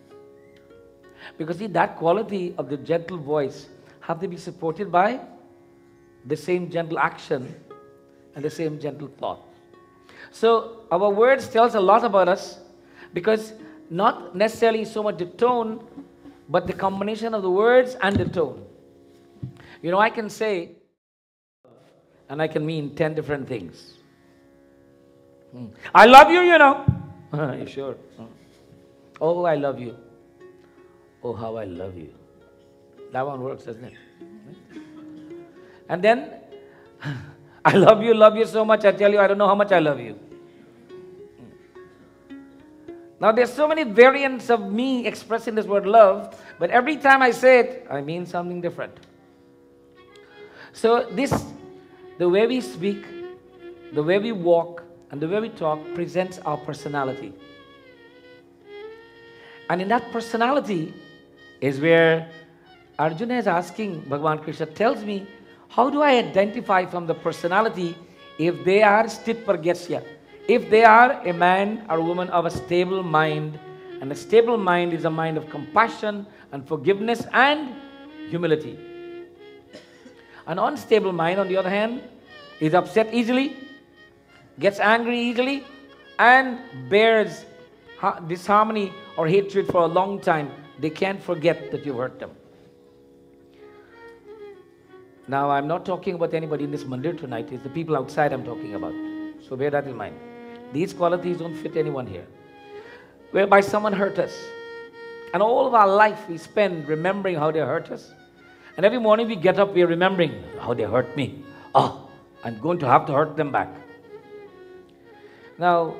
Because see, that quality of the gentle voice have to be supported by the same gentle action and the same gentle thought. So our words tells a lot about us, because not necessarily so much the tone, but the combination of the words and the tone. You know, I can say, and I can mean 10 different things. I love you, you know. You sure? Oh, I love you. Oh, how I love you. That one works, doesn't it? And then, I love you so much, I tell you, I don't know how much I love you. Now, there's so many variants of me expressing this word love, but every time I say it, I mean something different. So the way we speak, the way we walk, and the way we talk presents our personality. And in that personality is where Arjuna is asking Bhagavan Krishna, tells me, how do I identify from the personality if they are sthit pragyasya? If they are a man or a woman of a stable mind, and a stable mind is a mind of compassion and forgiveness and humility. An unstable mind, on the other hand, is upset easily, gets angry easily, and bears disharmony or hatred for a long time. They can't forget that you hurt them. Now, I'm not talking about anybody in this mandir tonight. It's the people outside I'm talking about. So bear that in mind. These qualities don't fit anyone here. Whereby someone hurt us. And all of our life we spend remembering how they hurt us. And every morning we get up, we are remembering how they hurt me. Oh, I'm going to have to hurt them back. Now,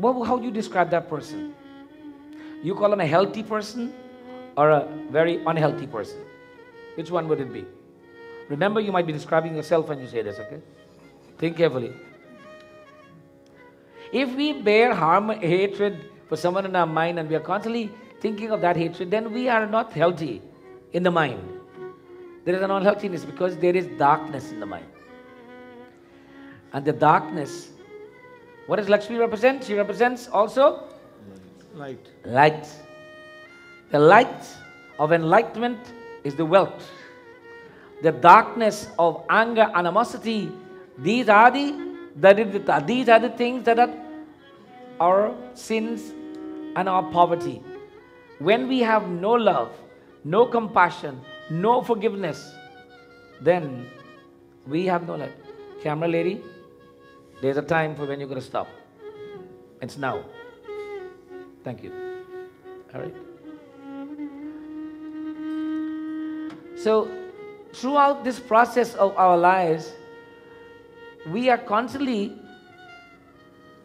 how do you describe that person? You call him a healthy person or a very unhealthy person? Which one would it be? Remember, you might be describing yourself when you say this, okay? Think carefully. If we bear hatred for someone in our mind and we are constantly thinking of that hatred, then we are not healthy in the mind. There is an unhealthiness because there is darkness in the mind. And the darkness, what does Lakshmi represent? She represents also Light. light. The light of enlightenment is the wealth. The darkness of anger, animosity, these are the things that are our sins and our poverty. When we have no love, no compassion, no forgiveness, then we have no light. Camera lady, there's a time for when you're going to stop. It's now. Thank you. All right. So, throughout this process of our lives, we are constantly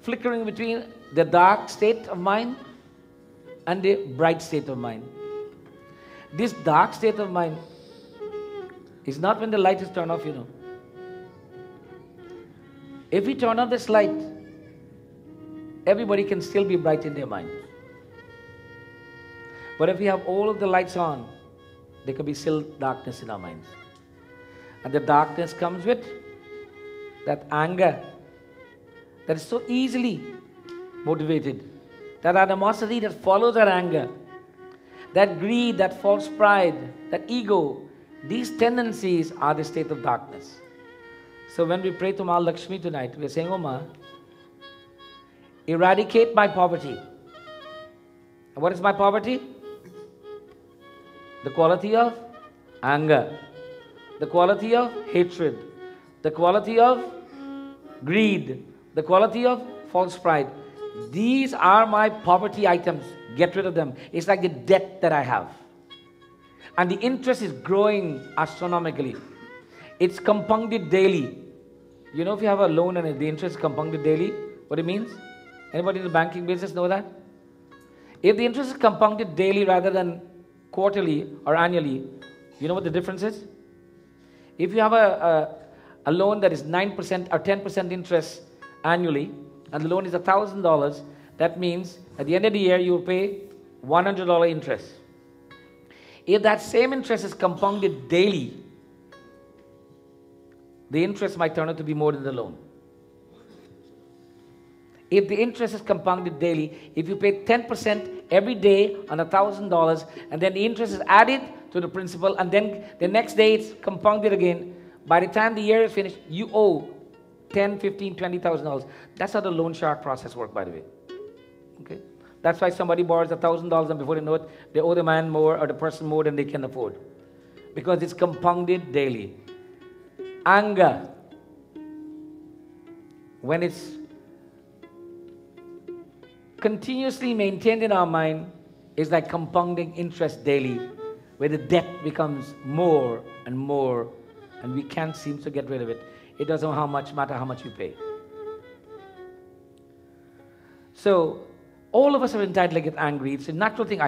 flickering between the dark state of mind and the bright state of mind. This dark state of mind is not when the light is turned off, you know. If we turn off this light, everybody can still be bright in their mind. But if we have all of the lights on, there could be still darkness in our minds. And the darkness comes with that anger that is so easily motivated, that animosity that follows that anger, that greed, that false pride, that ego. These tendencies are the state of darkness. So when we pray to Ma Lakshmi tonight, we are saying, "Oh Ma, eradicate my poverty." And what is my poverty? The quality of anger, the quality of hatred, the quality of greed, the quality of false pride. These are my poverty items. Get rid of them. It's like the debt that I have. And the interest is growing astronomically. It's compounded daily. You know, if you have a loan and the interest is compounded daily, what it means? Anybody in the banking business know that? If the interest is compounded daily rather than quarterly or annually, you know what the difference is? If you have a loan that is 9% or 10% interest annually, and the loan is $1,000, that means at the end of the year you will pay $100 interest. If that same interest is compounded daily, the interest might turn out to be more than the loan. If the interest is compounded daily, if you pay 10% every day on $1,000, and then the interest is added to the principal, and then the next day it's compounded again, by the time the year is finished, you owe $10,000, $15,000, $20,000. That's how the loan shark process works, by the way. Okay? That's why somebody borrows $1,000 and before they know it, they owe the man more or the person more than they can afford. Because it's compounded daily. Anger, when it's continuously maintained in our mind, is like compounding interest daily, where the debt becomes more and more, and we can't seem to get rid of it. It doesn't matter how much you pay. So, all of us are entitled to get angry. It's a natural thing.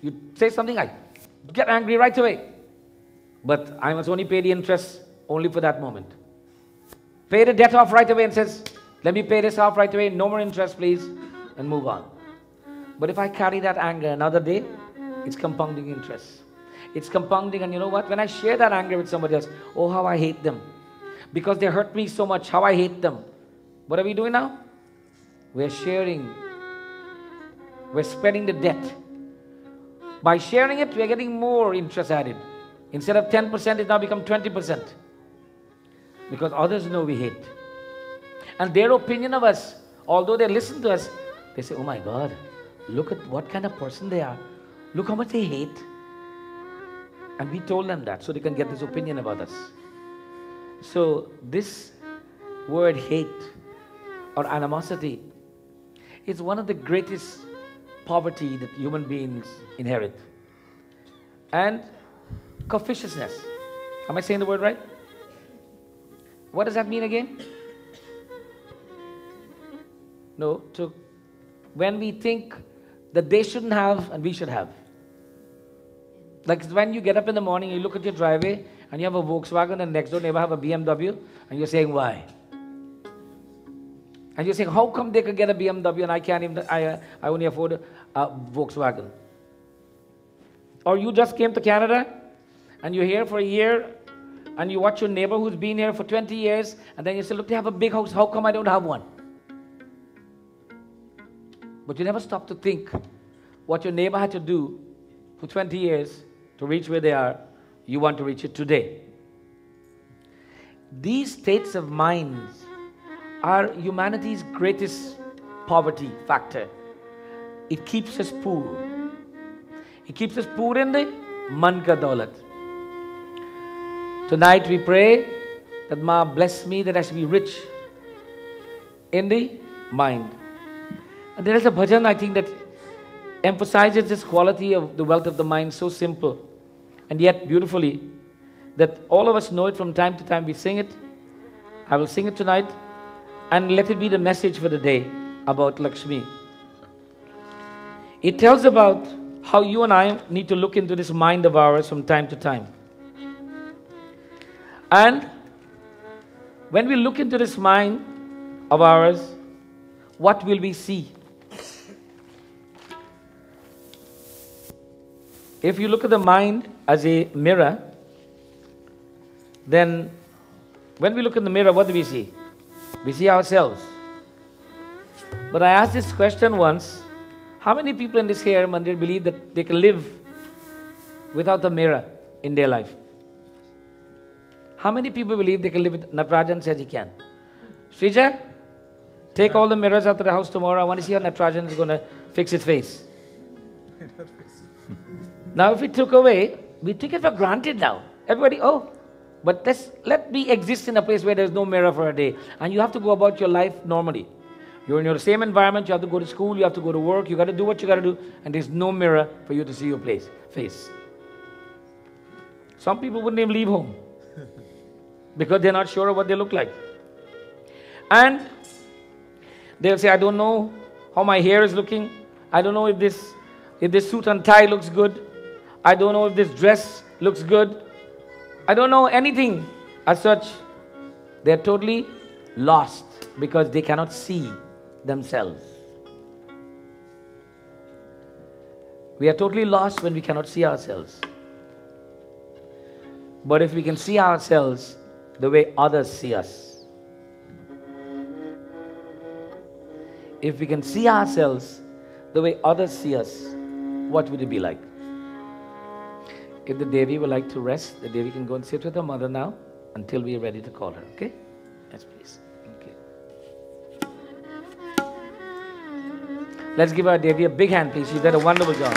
You say something, I get angry right away. But I must only pay the interest only for that moment. Pay the debt off right away and says, let me pay this off right away, no more interest please, and move on. But if I carry that anger another day, it's compounding interest. It's compounding, and you know what? When I share that anger with somebody else, oh, how I hate them. Because they hurt me so much, how I hate them. What are we doing now? We're sharing. We're spreading the debt. By sharing it, we're getting more interest added. Instead of 10%, it now becomes 20%. Because others know we hate. And their opinion of us, although they listen to us, they say, oh my God, look at what kind of person they are. Look how much they hate. And we told them that so they can get this opinion about us. So this word hate or animosity is one of the greatest poverty that human beings inherit. And covetousness. Am I saying the word right? What does that mean again? No, when we think that they shouldn't have and we should have. Like when you get up in the morning, you look at your driveway and you have a Volkswagen and next door neighbor have a BMW and you're saying, why? And you're saying, how come they could get a BMW and I can't even, I only afford a Volkswagen? Or you just came to Canada and you're here for a year and you watch your neighbor who's been here for 20 years and then you say, look, they have a big house, how come I don't have one? But you never stop to think what your neighbor had to do for 20 years to reach where they are. You want to reach it today. These states of minds are humanity's greatest poverty factor. It keeps us poor. It keeps us poor in the man ka daulat. Tonight we pray that Ma bless me that I should be rich in the mind. And there is a bhajan, I think, that emphasizes this quality of the wealth of the mind so simple and yet beautifully that all of us know it from time to time. We sing it. I will sing it tonight and let it be the message for the day about Lakshmi. It tells about how you and I need to look into this mind of ours from time to time. And when we look into this mind of ours, what will we see? if you look at the mind as a mirror, then when we look in the mirror, what do we see? We see ourselves. But I asked this question once, how many people in this here mandir believe that they can live without a mirror in their life? How many people believe they can live with Natarajan says he can? Srija, take all the mirrors out of the house tomorrow. I want to see how Natarajan is going to fix his face. Now if we took away, we take it for granted now. Everybody, but let me exist in a place where there's no mirror for a day. And you have to go about your life normally. You're in your same environment, you have to go to school, you have to go to work, you got to do what you got to do, and there's no mirror for you to see your face. Some people wouldn't even leave home because they're not sure of what they look like. And they'll say, I don't know how my hair is looking. I don't know if this suit and tie looks good. I don't know if this dress looks good. I don't know anything as such. They're totally lost because they cannot see themselves. We are totally lost when we cannot see ourselves. But if we can see ourselves the way others see us, if we can see ourselves the way others see us, what would it be like? If the Devi would like to rest, the Devi can go and sit with her mother now until we are ready to call her, okay? Yes, please. Okay. Let's give our Devi a big hand, please. She's done a wonderful job.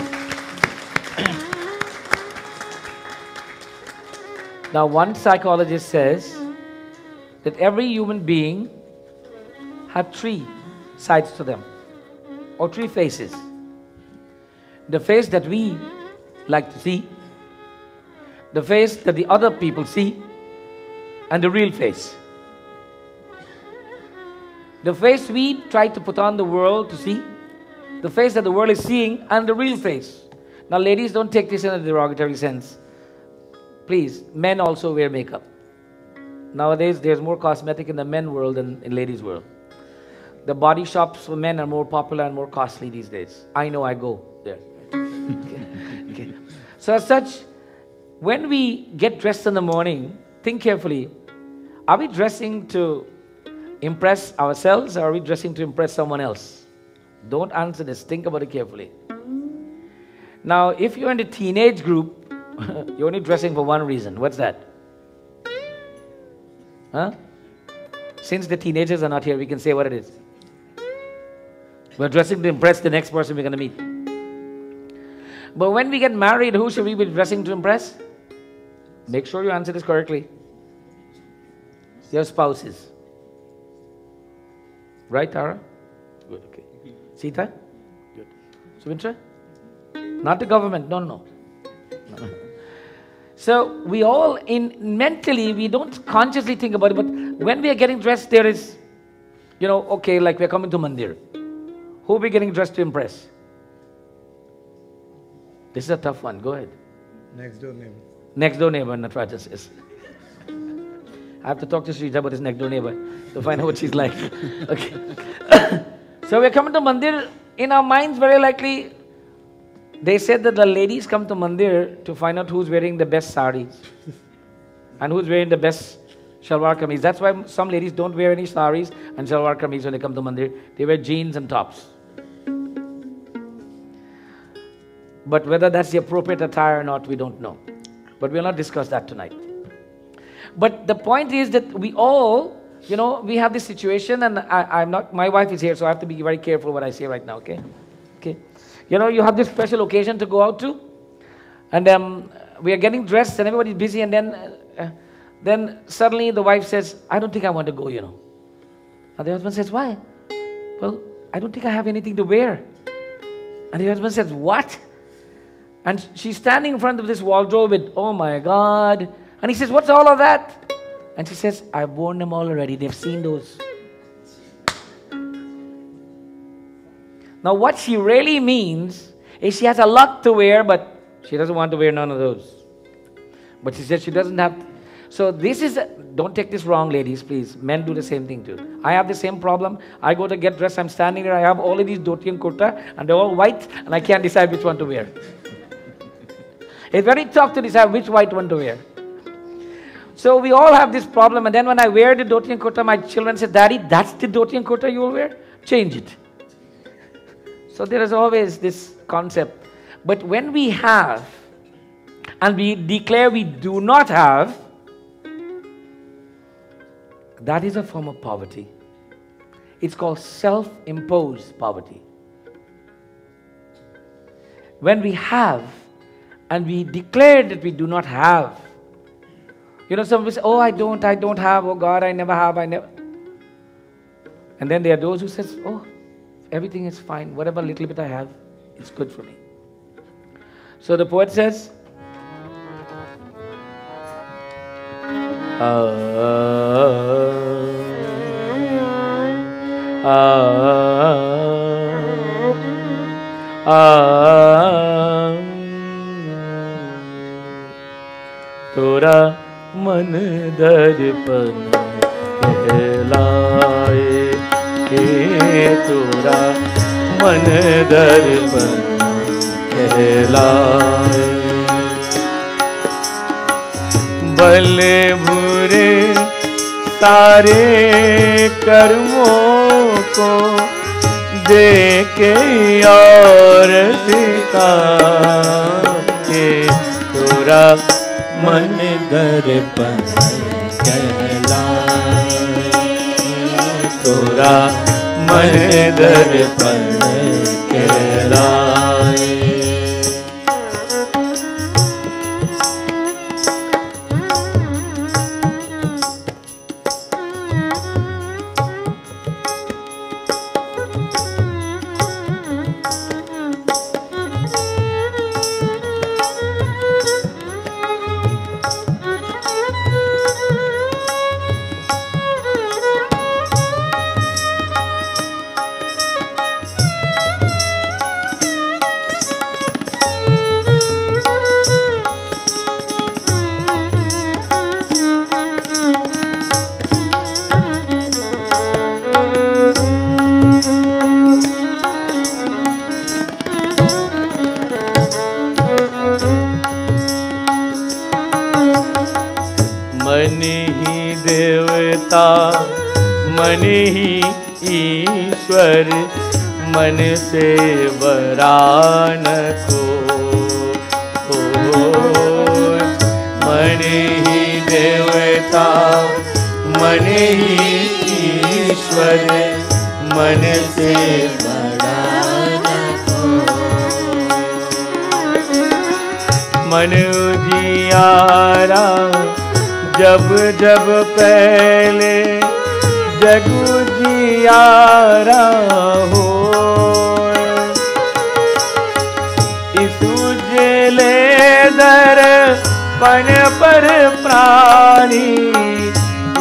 Now, one psychologist says that every human being has three sides to them, or three faces. The face that we like to see, the face that the other people see, and the real face. The face we try to put on the world to see, the face that the world is seeing, and the real face. Now ladies, don't take this in a derogatory sense. Please, men also wear makeup. Nowadays there's more cosmetic in the men world than in ladies world. The body shops for men are more popular and more costly these days. I know, I go there. Okay. So as such, when we get dressed in the morning, think carefully. Are we dressing to impress ourselves, or are we dressing to impress someone else? Don't answer this. Think about it carefully. Now, if you're in the teenage group, you're only dressing for one reason. What's that? Huh? Since the teenagers are not here, we can say what it is. We're dressing to impress the next person we're going to meet. But when we get married, who should we be dressing to impress? Make sure you answer this correctly. Your spouses. Right, Tara? Good, okay. Sita? Good. Sumitra? Not the government, no. So we all, mentally, we don't consciously think about it, but when we are getting dressed, there is, okay, like we're coming to Mandir. Who are we getting dressed to impress? This is a tough one. Go ahead. Next door neighbor. Next door neighbor, Natarajan says. I have to talk to Srija about his next door neighbor to find out what she's like. Okay. So we're coming to Mandir. In our minds, very likely, they said that the ladies come to Mandir to find out who's wearing the best saris and who's wearing the best shalwar kameez. That's why some ladies don't wear any saris and shalwar kameez when they come to Mandir. They wear jeans and tops. But whether that's the appropriate attire or not, we don't know. But we'll not discuss that tonight. But the point is that we all, we have this situation, and my wife is here, so I have to be very careful what I say right now, okay? Okay. You have this special occasion to go out to, and we are getting dressed, and everybody's busy, and then suddenly the wife says, I don't think I want to go, And the husband says, why? Well, I don't think I have anything to wear. And the husband says, what? And she's standing in front of this wardrobe with, oh my God. And he says, what's all of that? And she says, I've worn them all already. They've seen those. Now what she really means is she has a lot to wear, but she doesn't want to wear none of those. But she says she doesn't have. So this is, don't take this wrong, ladies, please. Men do the same thing too. I have the same problem. I go to get dressed, I'm standing there, I have all of these dhoti and kurta, and they're all white, and I can't decide which one to wear. It's very tough to decide which white one to wear. So we all have this problem, and then when I wear the dhoti and kurta, my children say, Daddy, that's the dhoti and kurta you will wear? Change it. So there is always this concept. But when we have, and we declare we do not have, that is a form of poverty. It's called self-imposed poverty. When we have, and we declare that we do not have, some people say, oh, I don't have, oh God, I never have, I never. And then there are those who says, oh, everything is fine, whatever little bit I have, it's good for me. So the poet says, तोरा मन दर्पण कहलाए, तोरा मन दर्पण कहलाए। भले बुरे सारे कर्मों को देके और दिखा के, तोरा मन दर्पण कहलाए, तोरा मन दर्पण कहलाए। मन ही देवता, मन ही ईश्वर, मन से बरान को। मन ही देवता, मन ही ईश्वर, मन से बरान को। मन उजियारा जब जब पहले जग उजियारा हो, इस उजले दर्पण पर प्राणी,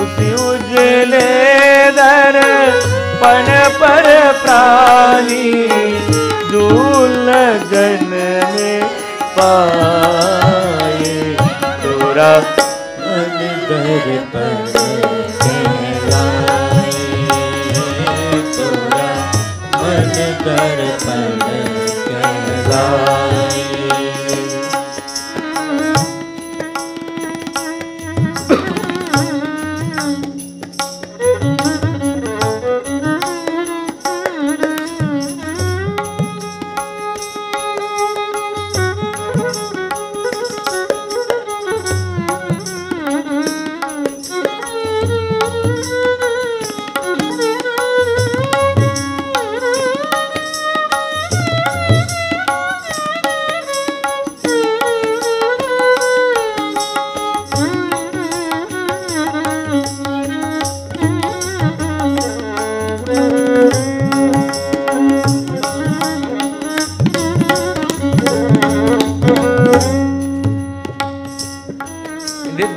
उस उजले दर्पण पर प्राणी, दूल जन में पाए, तोरा मन दर्पण कहलाए, तोरा मन दर्पण कहलाए।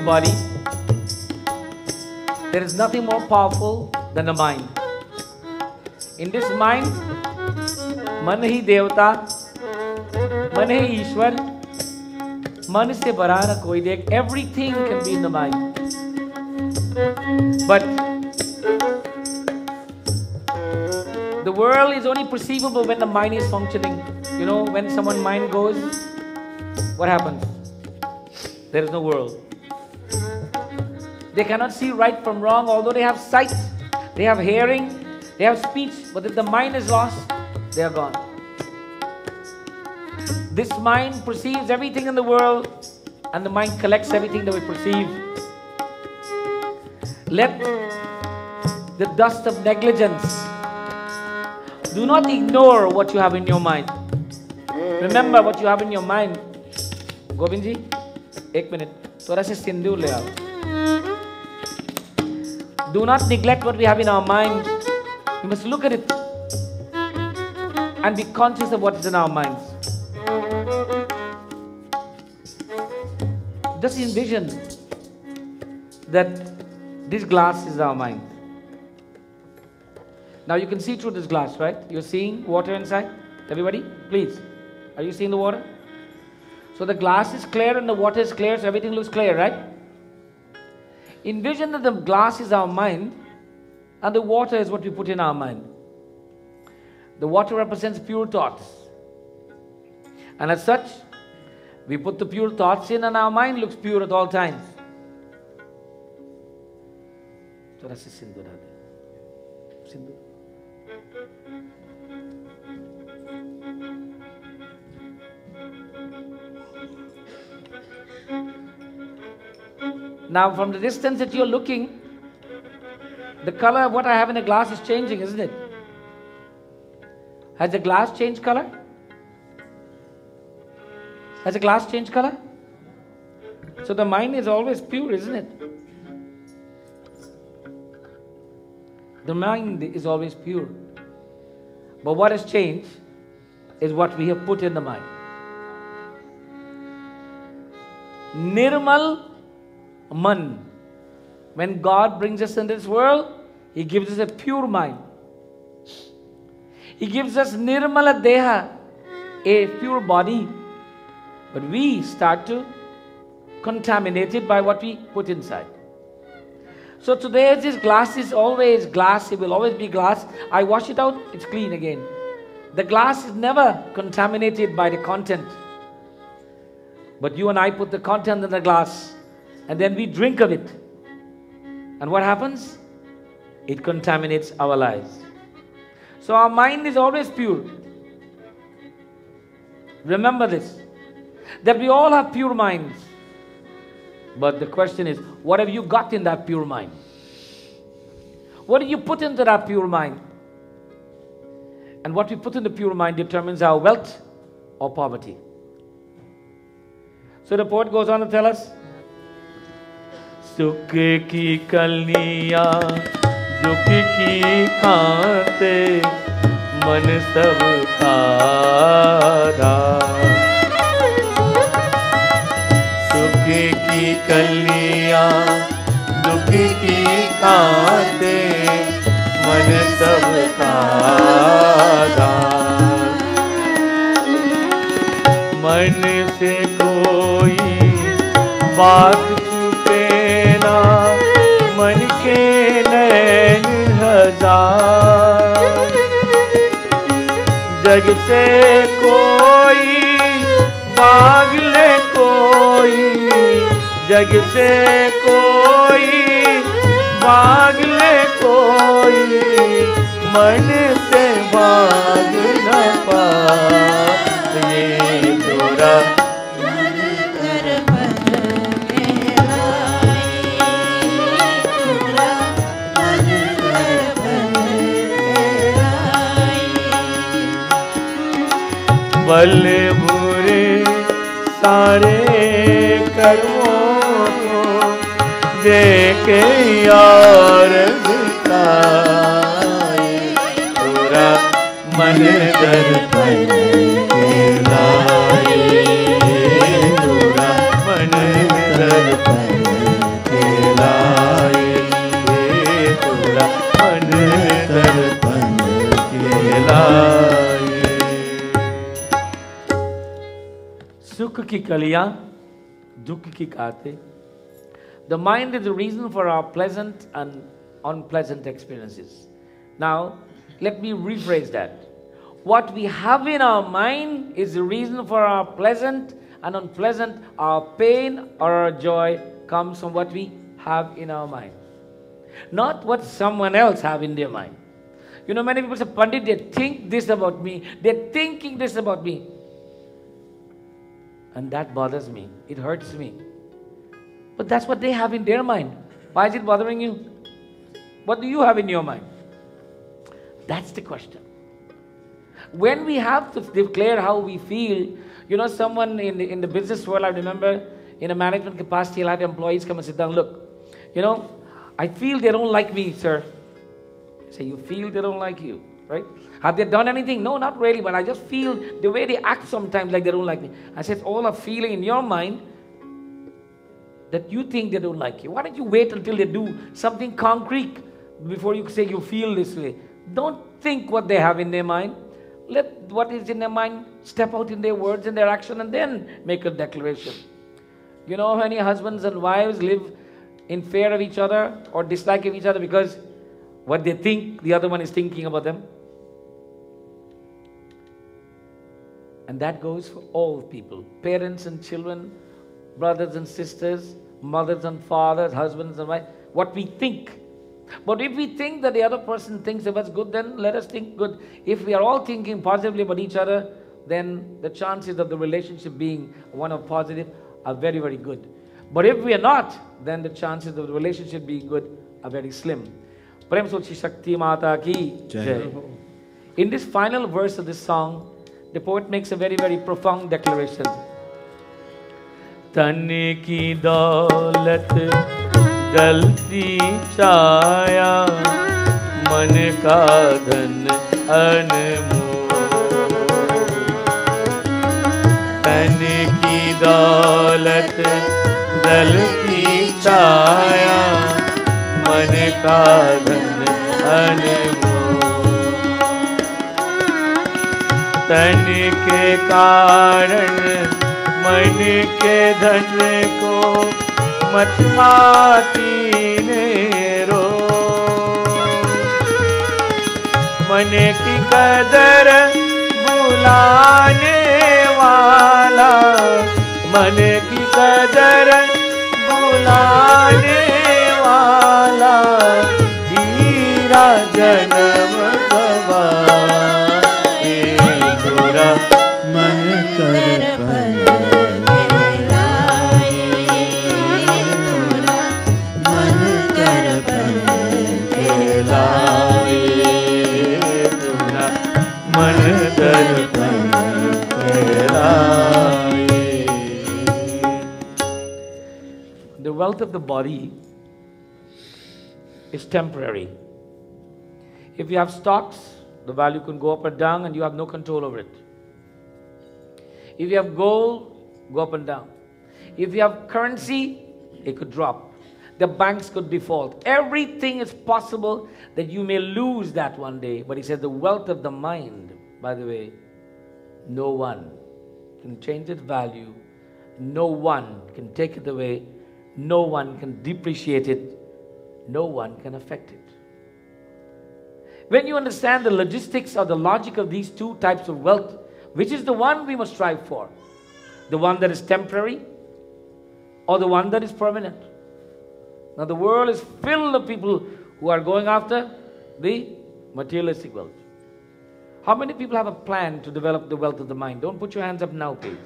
Body, there is nothing more powerful than the mind. In this mind, मन ही देवता, मन ही ईश्वर, मन से बड़ा न कोई देख. Everything can be in the mind. But the world is only perceivable when the mind is functioning. You know, when someone's mind goes, what happens? there is no world. They cannot see right from wrong, although they have sight, they have hearing, they have speech, but if the mind is lost, they are gone. This mind perceives everything in the world, and the mind collects everything that we perceive. Let the dust of negligence. Do not ignore what you have in your mind. Remember what you have in your mind. Govindji, 1 minute. थोड़ा से सिंदूर ले आओ. Do not neglect what we have in our mind. We must look at it and be conscious of what is in our minds. Just envision that this glass is our mind. Now you can see through this glass, right? You're seeing water inside? Everybody, please. Are you seeing the water? So the glass is clear and the water is clear, so everything looks clear, right? Envision that the glass is our mind and the water is what we put in our mind. The water represents pure thoughts. And as such, we put the pure thoughts in and our mind looks pure at all times. थोड़ा सा सिंदूर डाल दे. सिंदूर. Now from the distance that you're looking, the color of what I have in the glass is changing, isn't it? Has the glass changed color? Has the glass changed color? So the mind is always pure, isn't it? The mind is always pure. But what has changed is what we have put in the mind. Nirmal Man. When God brings us into this world, He gives us a pure mind. He gives us Nirmala Deha, a pure body. But we start to contaminate it by what we put inside. So today this glass is always glass, it will always be glass. I wash it out, it's clean again. The glass is never contaminated by the content. But you and I put the content in the glass and then we drink of it. And what happens? It contaminates our lives. So our mind is always pure. Remember this, that we all have pure minds. But the question is, what have you got in that pure mind? What do you put into that pure mind? And what we put in the pure mind determines our wealth or poverty. So the poet goes on to tell us, सुख की कलियां दुख की खाते मन सब खारा. सुख की कलियां दुख की खाते मन सब खारा. मन से कोई बात मन के नैन हजार. जग से कोई भाग ले कोई, जग से कोई भाग ले कोई, मन से भाग न पाए तोरा. बल बुरे सारे कर्मों को देके यार दिखाए पूरा मन दर्पण के लाए. पूरा मन दर्पण के लाए. पूरा मन दर्पण के लाए. सुख की कलियां दुख की खाते. The mind is the reason for our pleasant and unpleasant experiences. Now, let me rephrase that. What we have in our mind is the reason for our pleasant and unpleasant, our pain or our joy comes from what we have in our mind, not what someone else have in their mind. You know, many people say, Pandit, they think this about me. They're thinking this about me. And that bothers me. It hurts me. But that's what they have in their mind. Why is it bothering you? What do you have in your mind? That's the question. When we have to declare how we feel, you know, someone in the business world, I remember in a management capacity, I'll have employees come and sit down, look, you know, I feel they don't like me, sir. I say, you feel they don't like you, right? Have they done anything? No, not really, but I just feel the way they act sometimes like they don't like me. I said, it's all a feeling in your mind that you think they don't like you. Why don't you wait until they do something concrete before you say you feel this way? Don't think what they have in their mind. Let what is in their mind step out in their words and their action, and then make a declaration. You know how many husbands and wives live in fear of each other or dislike of each other because what they think the other one is thinking about them? And that goes for all people, parents and children, brothers and sisters, mothers and fathers, husbands and wives. What we think. But if we think that the other person thinks of us good, then let us think good. If we are all thinking positively about each other, then the chances of the relationship being one of positive are very, very good. But if we are not, then the chances of the relationship being good are very slim. Prem Sulchi Shakti Mata Ki Jai. In this final verse of this song, the poet makes a very, very profound declaration. तन की दौलत जलती छाया मन का धन अनमोल तन की दौलत जलती छाया मन का धन अनमोल तन के कारण मन के धन को मचमाती ने रो मन की कदर बुलाने वाला मन की कदर बुलाने वाला हीरा जन्म गवाए बुरा मन कर The wealth of the body is temporary. If you have stocks, the value can go up or down and you have no control over it. If you have gold, go up and down. If you have currency, it could drop. The banks could default. Everything is possible that you may lose that one day. But he said the wealth of the mind, by the way, no one can change its value. No one can take it away. No one can depreciate it. No one can affect it. When you understand the logistics or the logic of these two types of wealth, which is the one we must strive for? The one that is temporary or the one that is permanent? Now the world is filled of people who are going after the materialistic wealth. How many people have a plan to develop the wealth of the mind? Don't put your hands up now, please.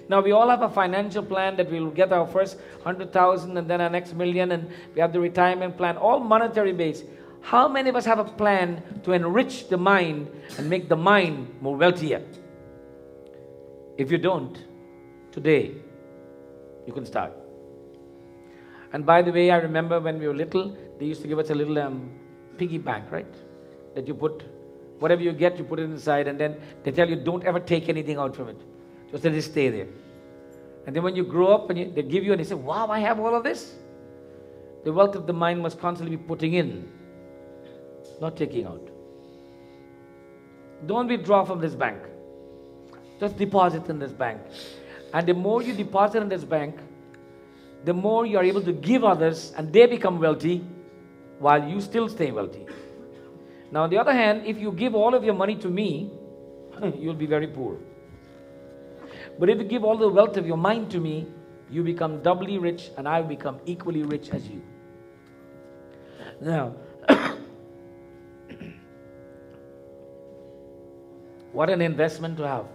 Now we all have a financial plan that we will get our first 100,000 and then our next million, and we have the retirement plan, all monetary based. How many of us have a plan to enrich the mind and make the mind more wealthier? If you don't, today you can start. And by the way, I remember when we were little, they used to give us a little piggy bank, right? That you put, whatever you get, you put it inside, and then they tell you don't ever take anything out from it. Just let it stay there. And then when you grow up, and they give you, and they say, wow, I have all of this. The wealth of the mind must constantly be putting in, not taking out. Don't withdraw from this bank. Just deposit in this bank. And the more you deposit in this bank, the more you are able to give others, and they become wealthy while you still stay wealthy. Now, on the other hand, if you give all of your money to me, you'll be very poor. But if you give all the wealth of your mind to me, you become doubly rich and I will become equally rich as you. Now, what an investment to have.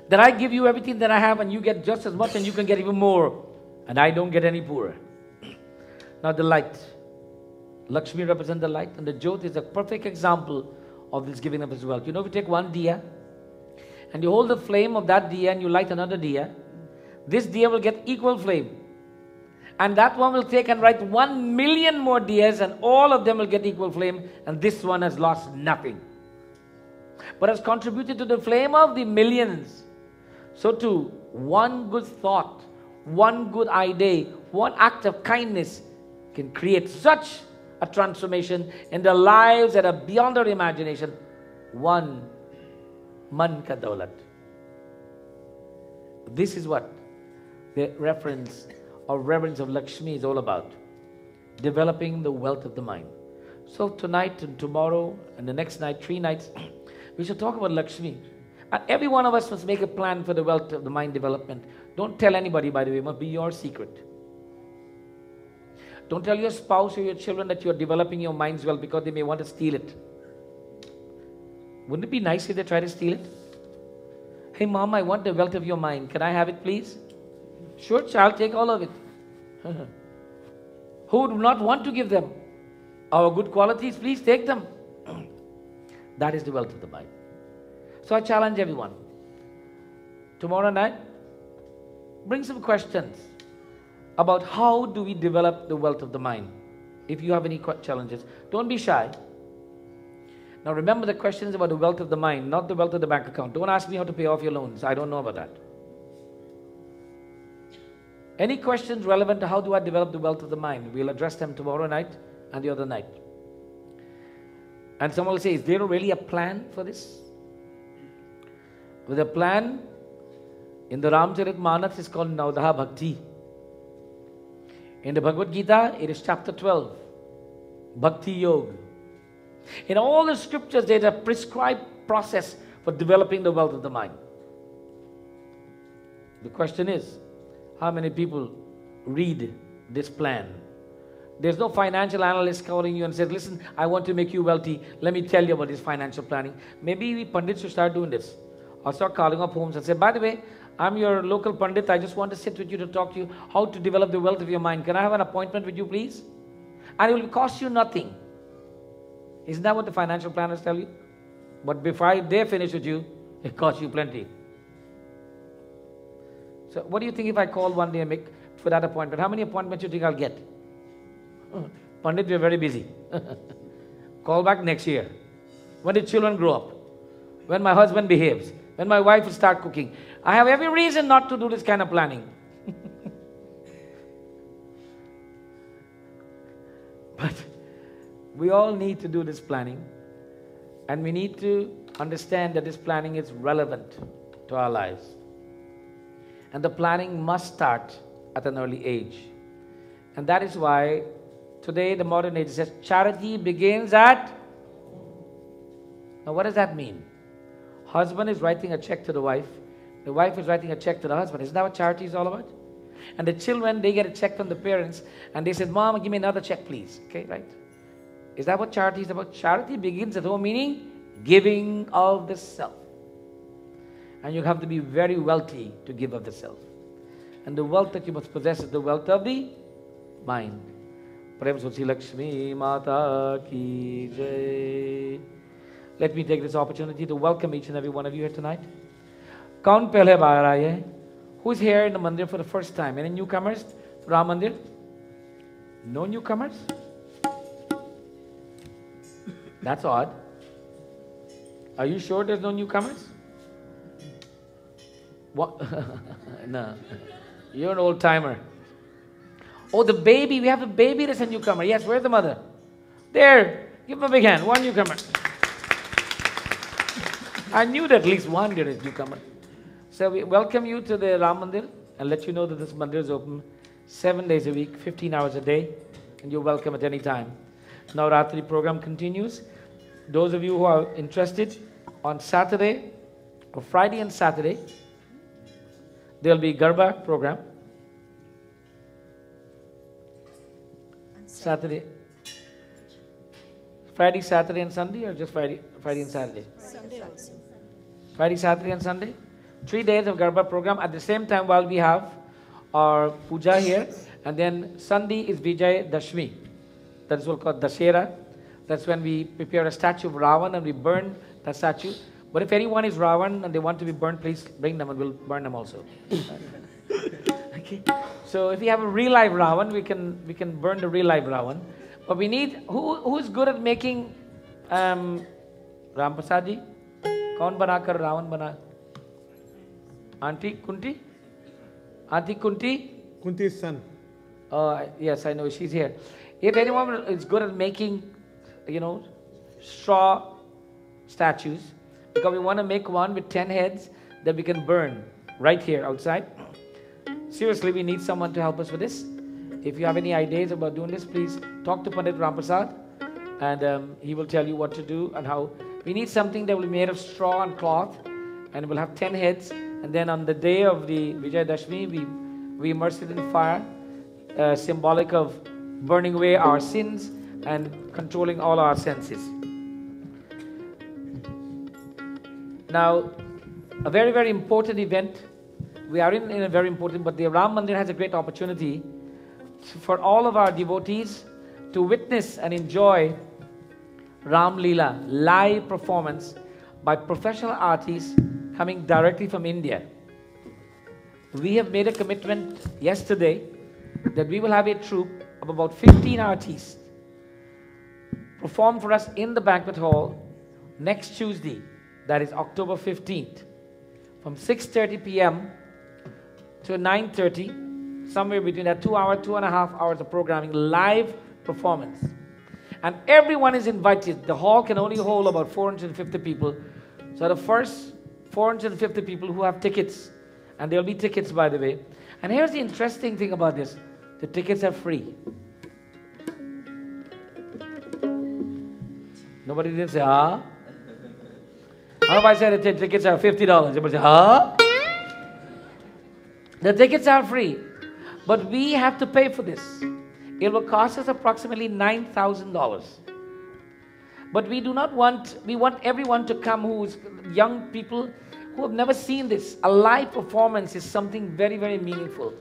That I give you everything that I have and you get just as much and you can get even more. And I don't get any poorer. Now the light. Lakshmi represents the light and the Jyot is a perfect example of this giving of his wealth. You know, if you take one diya and you hold the flame of that diya and you light another diya, this diya will get equal flame. And that one will take and light 1 million more diyas and all of them will get equal flame, and this one has lost nothing, but has contributed to the flame of the millions. So too, one good thought, one good idea, one act of kindness can create such a transformation in the lives that are beyond our imagination. One man ka daulat. This is what the reference or reverence of Lakshmi is all about. Developing the wealth of the mind. So tonight and tomorrow and the next night, 3 nights, we shall talk about Lakshmi. And every one of us must make a plan for the wealth of the mind development. Don't tell anybody, by the way, it must be your secret. Don't tell your spouse or your children that you are developing your minds well, because they may want to steal it. Wouldn't it be nice if they try to steal it? Hey mom, I want the wealth of your mind. Can I have it, please? Sure, child, take all of it. Who would not want to give them our good qualities? Please take them. That is the wealth of the mind. So I challenge everyone. Tomorrow night, bring some questions about how do we develop the wealth of the mind. If you have any challenges, don't be shy. Now remember, the question is about the wealth of the mind, not the wealth of the bank account. Don't ask me how to pay off your loans. I don't know about that. Any questions relevant to how do I develop the wealth of the mind, we'll address them tomorrow night and the other night. And someone will say, is there really a plan for this? With a plan in the Ramcharitmanas is called Navdaha Bhakti. In the Bhagavad Gita, it is chapter 12, Bhakti Yoga. In all the scriptures, there is a prescribed process for developing the wealth of the mind. The question is, how many people read this plan? There's no financial analyst calling you and says, listen, I want to make you wealthy. Let me tell you about this financial planning. Maybe we Pandits should start doing this. Or start calling up homes and say, by the way, I'm your local Pandit. I just want to sit with you to talk to you how to develop the wealth of your mind. Can I have an appointment with you, please? And it will cost you nothing. Isn't that what the financial planners tell you? But before they finish with you, it costs you plenty. So what do you think if I call one day and make for that appointment? How many appointments do you think I'll get? Pandit, we're very busy. Call back next year. When the children grow up. When my husband behaves. When my wife will start cooking. I have every reason not to do this kind of planning. But we all need to do this planning. And we need to understand that this planning is relevant to our lives. And the planning must start at an early age. And that is why today the modern age says charity begins at... Now what does that mean? Husband is writing a check to the wife is writing a check to the husband. Isn't that what charity is all about? And the children, they get a check from the parents and they said, Mom, give me another check, please. Okay, right? Is that what charity is about? Charity begins at home, meaning giving of the self. And you have to be very wealthy to give of the self. And the wealth that you must possess is the wealth of the mind. Prem Suchi Lakshmi Mata Ki Jai. Let me take this opportunity to welcome each and every one of you here tonight. Kaun pehle baar aaye hai? Who is here in the mandir for the first time? Any newcomers to Ram Mandir? No newcomers? That's odd. Are you sure there's no newcomers? What? No. You're an old timer. Oh, the baby. We have a baby that's a newcomer. Yes, where's the mother? There. Give him a big hand. One newcomer. I knew that at least one there is newcomer. So we welcome you to the Ram Mandir and let you know that this mandir is open 7 days a week, 15 hours a day, and you're welcome at any time. Navratri program continues. Those of you who are interested, on Saturday or Friday and Saturday, there'll be Garba program. Saturday. Friday, Saturday and Sunday, or just Friday and Saturday? Sunday also. Friday, Saturday and Sunday. 3 days of Garba program. At the same time, while we have our puja here, and then Sunday is Vijay Dashmi. That is what called Dashera. That's when we prepare a statue of Ravan and we burn that statue. But if anyone is Ravan and they want to be burned, please bring them and we'll burn them also. Okay. So if we have a real live Ravan, we can burn the real live Ravan. But we need who's good at making Ram Prasad ji? Kaun banakar Ravan bana? Auntie Kunti? Auntie Kunti? Kunti's son. Yes, I know she's here. If anyone is good at making, straw statues, because we want to make one with 10 heads that we can burn right here outside. Seriously, we need someone to help us with this. If you have any ideas about doing this, please talk to Pandit Ramprasad and he will tell you what to do and how. We need something that will be made of straw and cloth and it will have 10 heads, and then on the day of the Vijay Dashmi, we immerse it in fire, symbolic of burning away our sins and controlling all our senses. Now, a very, very important event. We are in a very important, but the Ram Mandir has a great opportunity for all of our devotees to witness and enjoy Ram Leela live performance by professional artists coming directly from India. We have made a commitment yesterday that we will have a troupe of about 15 artists perform for us in the banquet hall next Tuesday, that is October 15th, from 6:30 p.m. to 9:30, somewhere between that 2 hour, 2.5 hours of programming, live performance. And everyone is invited. The hall can only hold about 450 people. So the first 450 people who have tickets, and there'll be tickets, by the way. And here's the interesting thing about this. The tickets are free. Nobody didn't say, huh? How if I said the tickets are $50? Everybody say, huh? The tickets are free, but we have to pay for this. It will cost us approximately $9,000. But we want everyone to come who's young people who have never seen this. A live performance is something very, very meaningful.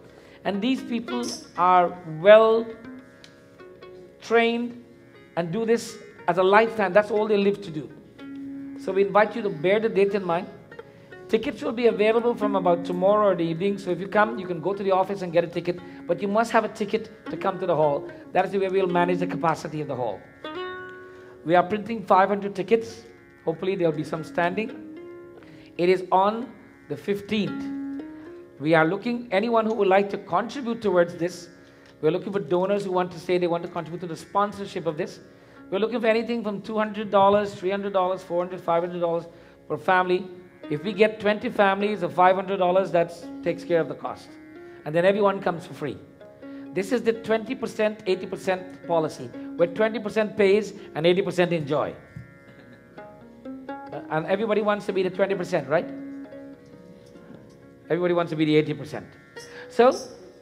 And these people are well trained and do this as a lifetime. That's all they live to do. So we invite you to bear the date in mind. Tickets will be available from about tomorrow or the evening. So if you come, you can go to the office and get a ticket. But you must have a ticket to come to the hall. That is the way we'll manage the capacity of the hall. We are printing 500 tickets. Hopefully there'll be some standing. It is on the 15th. We are looking, anyone who would like to contribute towards this, we're looking for donors who want to say they want to contribute to the sponsorship of this. We're looking for anything from $200, $300, $400, $500 per family. If we get 20 families of $500, that takes care of the cost. And then everyone comes for free. This is the 20%, 80% policy, where 20% pays and 80% enjoy. And everybody wants to be the 20%, right? Everybody wants to be the 80%. So,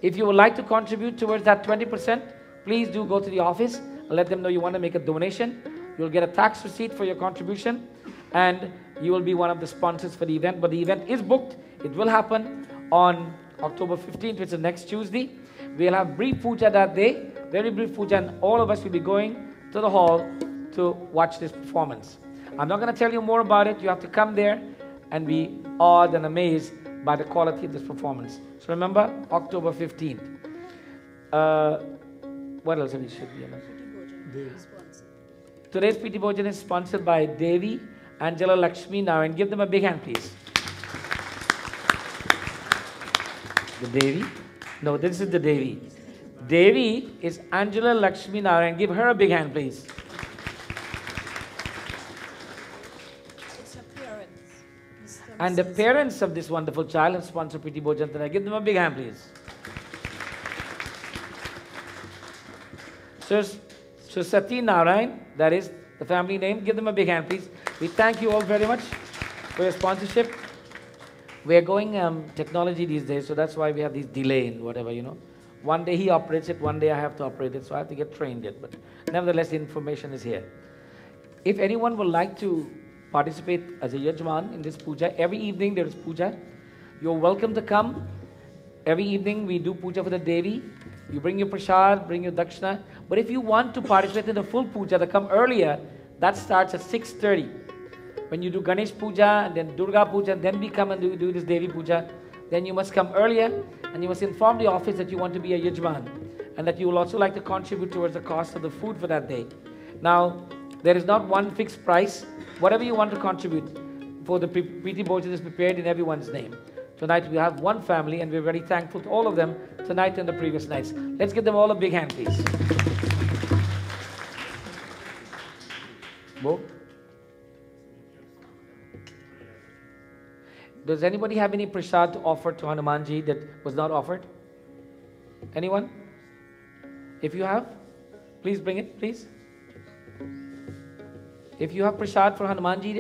if you would like to contribute towards that 20%, please do go to the office and let them know you want to make a donation. You'll get a tax receipt for your contribution, and you will be one of the sponsors for the event. But the event is booked. It will happen on October 15th, which is next Tuesday. We'll have brief puja that day, very brief puja, and all of us will be going to the hall to watch this performance. I'm not going to tell you more about it. You have to come there and be awed and amazed by the quality of this performance. So remember, October 15th. What else we should be announced? Today's Piti Bhojan is sponsored by Devi, Angela, Lakshmi Narayan. Give them a big hand, please. The Devi? No, this is the Devi. Devi is Angela Lakshmi Narayan. Give her a big hand, please. It's her parents. And the parents of this wonderful child have sponsored Piti Bhojan tonight. Give them a big hand, please. So Sati Narayan, that is the family name. Give them a big hand, please. We thank you all very much for your sponsorship. We are going technology these days, so that's why we have this delay in whatever, you know. One day he operates it, one day I have to operate it, so I have to get trained yet. But nevertheless, the information is here. If anyone would like to participate as a Yajman in this puja, every evening there is puja. You're welcome to come. Every evening we do puja for the Devi. You bring your prasad, bring your dakshina. But if you want to participate in the full puja, to come earlier, that starts at 6:30. When you do Ganesh puja and then Durga puja, and then we come and do this Devi puja, then you must come earlier and you must inform the office that you want to be a Yajman and that you will also like to contribute towards the cost of the food for that day. Now, there is not one fixed price. Whatever you want to contribute for the Preeti Bhojan is prepared in everyone's name. Tonight we have one family and we're very thankful to all of them tonight and the previous nights. Let's give them all a big hand, please. Bo? Does anybody have any prasad to offer to Hanumanji that was not offered? Anyone? If you have, please bring it, please. If you have prasad for Hanumanji